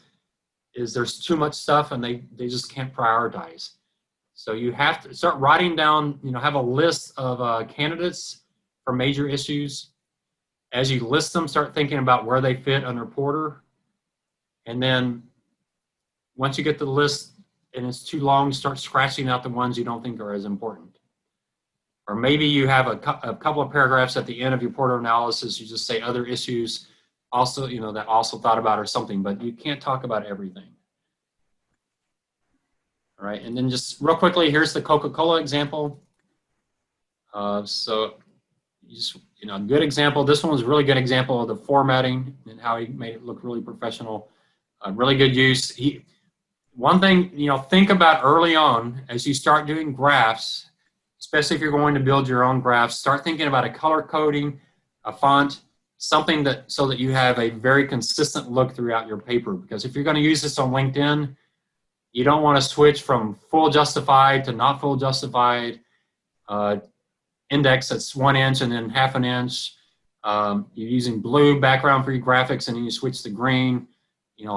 is there's too much stuff and they just can't prioritize. So you have to start writing down, have a list of candidates for major issues. As you list them, start thinking about where they fit under Porter. And then once you get the list and it's too long, start scratching out the ones you don't think are as important. Or maybe you have a couple of paragraphs at the end of your Porter analysis. You just say other issues also, that also thought about or something, but you can't talk about everything. All right, and then just real quickly, here's the Coca-Cola example. So just, a good example. This one was a really good example of the formatting and how he made it look really professional. Really good use. One thing, think about early on as you start doing graphs, especially if you're going to build your own graphs, start thinking about a color coding, a font, something so that you have a very consistent look throughout your paper. Because if you're going to use this on LinkedIn, you don't want to switch from full justified to not full justified, index that's 1 inch and then half an inch. You're using blue background for your graphics and then you switch to green.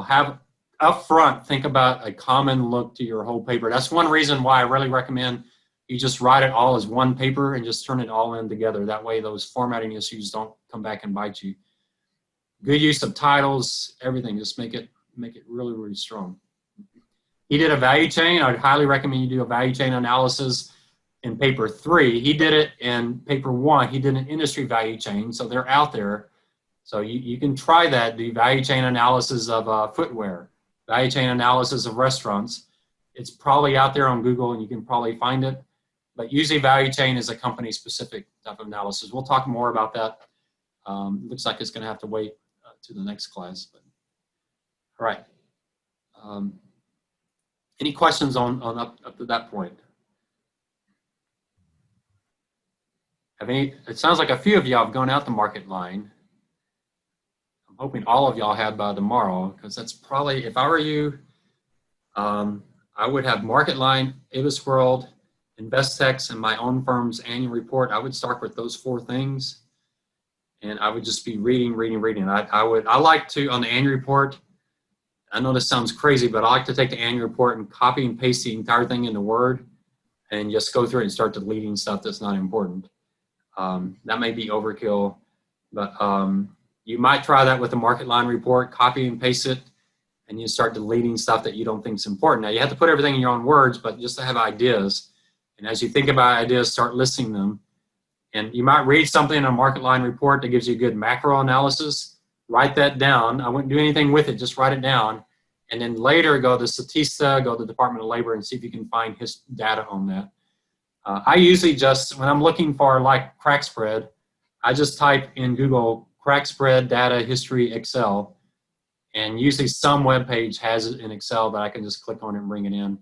Have up front, think about a common look to your whole paper. That's one reason why I really recommend you just write it all as one paper and just turn it all in together. That way those formatting issues don't come back and bite you. Good use of titles, everything, just make it really, really strong. He did a value chain. I'd highly recommend you do a value chain analysis in paper 3. He did it in paper 1. He did an industry value chain, so they're out there. So you can try that, the value chain analysis of footwear, value chain analysis of restaurants. It's probably out there on Google and you can probably find it. But usually value chain is a company-specific type of analysis. We'll talk more about that. Looks like it's going to have to wait to the next class. But, all right. Any questions on up to that point? It sounds like a few of y'all have gone out the market line. I'm hoping all of y'all have by tomorrow, because that's probably, if I were you, I would have market line, Ibisworld, Investex, and my own firm's annual report. I would start with those 4 things, and I would just be reading. I like to, on the annual report, I know this sounds crazy, but I like to take the annual report and copy and paste the entire thing into Word and just go through it and start deleting stuff that's not important. That may be overkill, but you might try that with the market line report, copy and paste it, and you start deleting stuff that you don't think is important. Now, you have to put everything in your own words, but just to have ideas. And as you think about ideas, start listing them. And you might read something in a market line report that gives you a good macro analysis. Write that down. I wouldn't do anything with it, just write it down. And then later go to Statista, go to the Department of Labor and see if you can find his data on that. I usually just, when I'm looking for like crack spread, I just type in Google crack spread data history Excel. And usually some web page has it in Excel that I can just click on it and bring it in.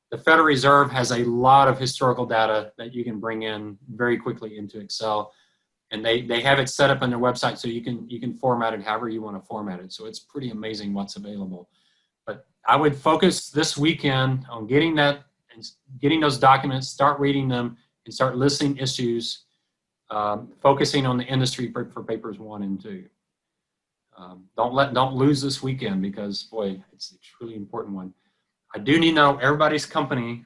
The Federal Reserve has a lot of historical data that you can bring in very quickly into Excel. And they have it set up on their website so you can format it however you want to format it. So it's pretty amazing what's available. But I would focus this weekend on getting that and getting those documents, start reading them, and start listing issues, focusing on the industry for papers 1 and 2. Don't lose this weekend because, boy, it's a truly important one. I do need to know everybody's company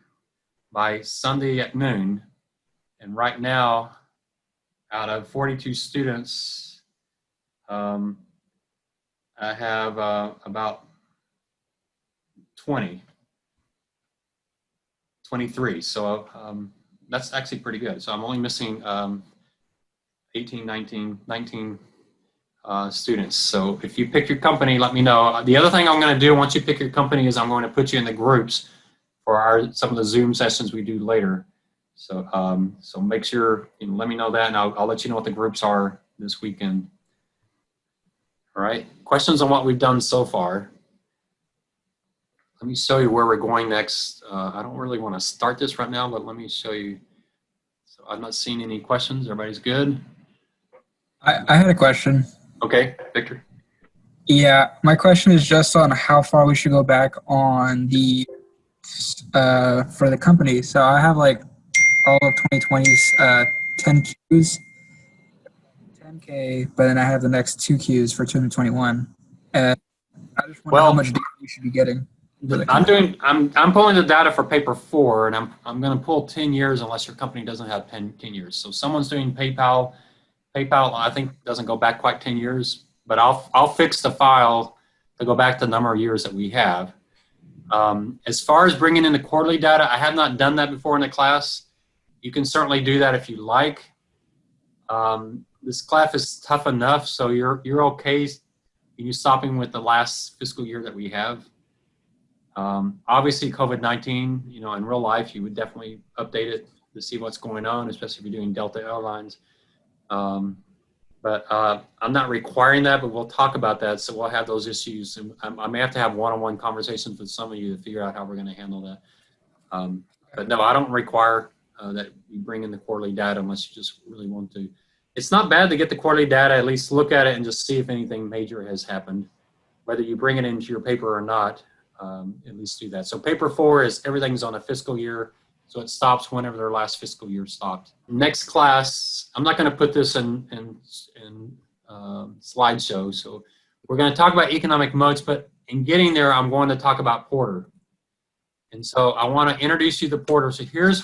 by Sunday at noon. And right now, out of 42 students, I have about 23. So that's actually pretty good. So I'm only missing 18, 19 students. So if you pick your company, let me know. The other thing I'm going to do once you pick your company is I'm going to put you in the groups for some of the Zoom sessions we do later. So so make sure, let me know that, and I'll let you know what the groups are this weekend. All right, questions on what we've done so far. Let me show you where we're going next. I don't really want to start this right now, but let me show you. So I'm not seeing any questions. Everybody's good? I had a question. Okay, Victor. Yeah, my question is just on how far we should go back on the for the company. So I have like all of 2020's 10 Qs, 10K, but then I have the next 2 Qs for 2021. And I just wonder how much data you should be getting. I'm pulling the data for paper 4, and I'm going to pull 10 years unless your company doesn't have 10 years. So if someone's doing PayPal I think doesn't go back quite 10 years, but I'll fix the file to go back to the number of years that we have. As far as bringing in the quarterly data, I have not done that before in the class. You can certainly do that if you like. This class is tough enough, so you're okay you stopping with the last fiscal year that we have. Obviously, COVID-19, in real life, you would definitely update it to see what's going on, especially if you're doing Delta Airlines. But I'm not requiring that, but we'll talk about that. So we'll have those issues. And I may have to have one-on-one conversations with some of you to figure out how we're going to handle that. But no, I don't require that you bring in the quarterly data unless you just really want to. It's not bad to get the quarterly data, at least look at it and just see if anything major has happened. Whether you bring it into your paper or not, at least do that. So paper 4 is everything's on a fiscal year. So it stops whenever their last fiscal year stopped. Next class, I'm not going to put this in slideshow. So we're going to talk about economic moats, but in getting there, I'm going to talk about Porter. And so I want to introduce you to Porter. So here's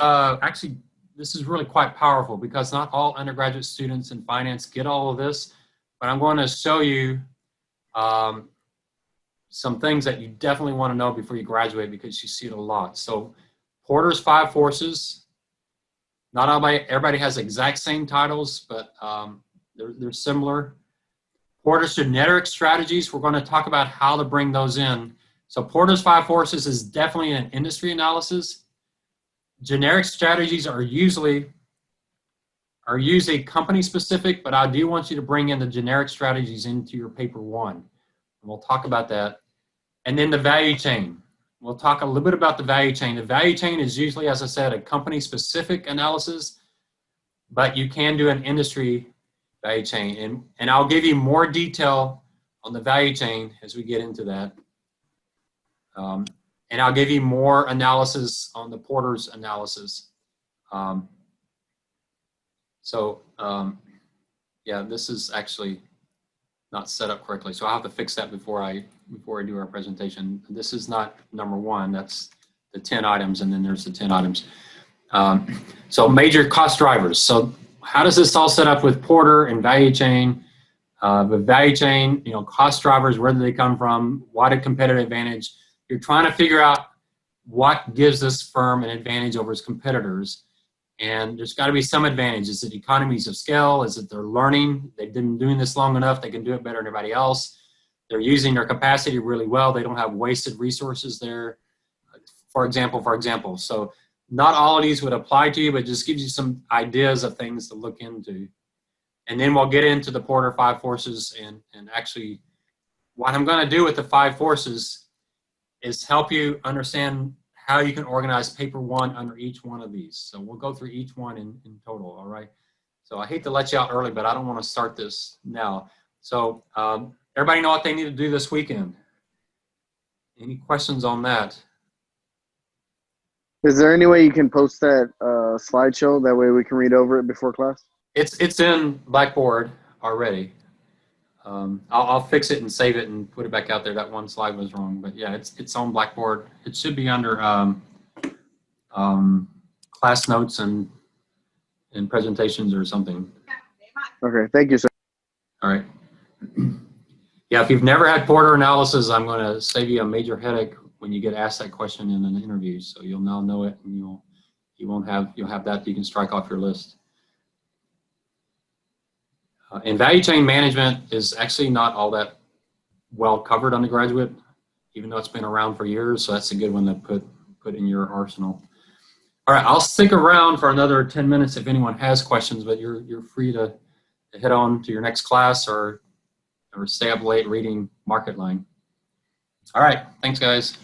actually, this is really quite powerful because not all undergraduate students in finance get all of this, but I'm going to show you some things that you definitely want to know before you graduate because you see it a lot. So Porter's 5 forces, not everybody has the exact same titles, but they're similar. Porter's generic strategies, we're going to talk about how to bring those in. So Porter's 5 forces is definitely an industry analysis. Generic strategies are usually company specific, but I do want you to bring in the generic strategies into your paper 1. And we'll talk about that. And then the value chain. We'll talk a little bit about the value chain. The value chain is usually, as I said, a company specific analysis, but you can do an industry value chain. And I'll give you more detail on the value chain as we get into that. And I'll give you more analysis on the Porter's analysis. Yeah, this is actually not set up correctly. So I'll have to fix that before I do our presentation. This is not number 1, that's the 10 items, and then there's the 10 items. So major cost drivers. So how does this all set up with Porter and value chain? The value chain, cost drivers, where do they come from? What a competitive advantage? You're trying to figure out what gives this firm an advantage over its competitors. And there's got to be some advantage. Is it economies of scale? Is it they're learning? They've been doing this long enough. They can do it better than everybody else. They're using their capacity really well. They don't have wasted resources there, for example. So not all of these would apply to you, but just gives you some ideas of things to look into. And then we'll get into the Porter 5 forces and actually what I'm going to do with the 5 forces is help you understand how you can organize paper 1 under each one of these. So we'll go through each one in total, all right? So I hate to let you out early, but I don't want to start this now. So everybody know what they need to do this weekend? Any questions on that? Is there any way you can post that slideshow? That way we can read over it before class? It's in Blackboard already. I'll fix it and save it and put it back out there. That one slide was wrong, but yeah, it's on Blackboard. It should be under class notes and presentations or something. Okay, thank you, sir. All right. Yeah, if you've never had Porter analysis, I'm going to save you a major headache when you get asked that question in an interview. So you'll now know it, and you'll have that you can strike off your list. And value chain management is actually not all that well covered undergraduate, even though it's been around for years. So that's a good one to put in your arsenal. All right, I'll stick around for another 10 minutes if anyone has questions, but you're free to head on to your next class or stay up late reading Market Line. All right, thanks guys.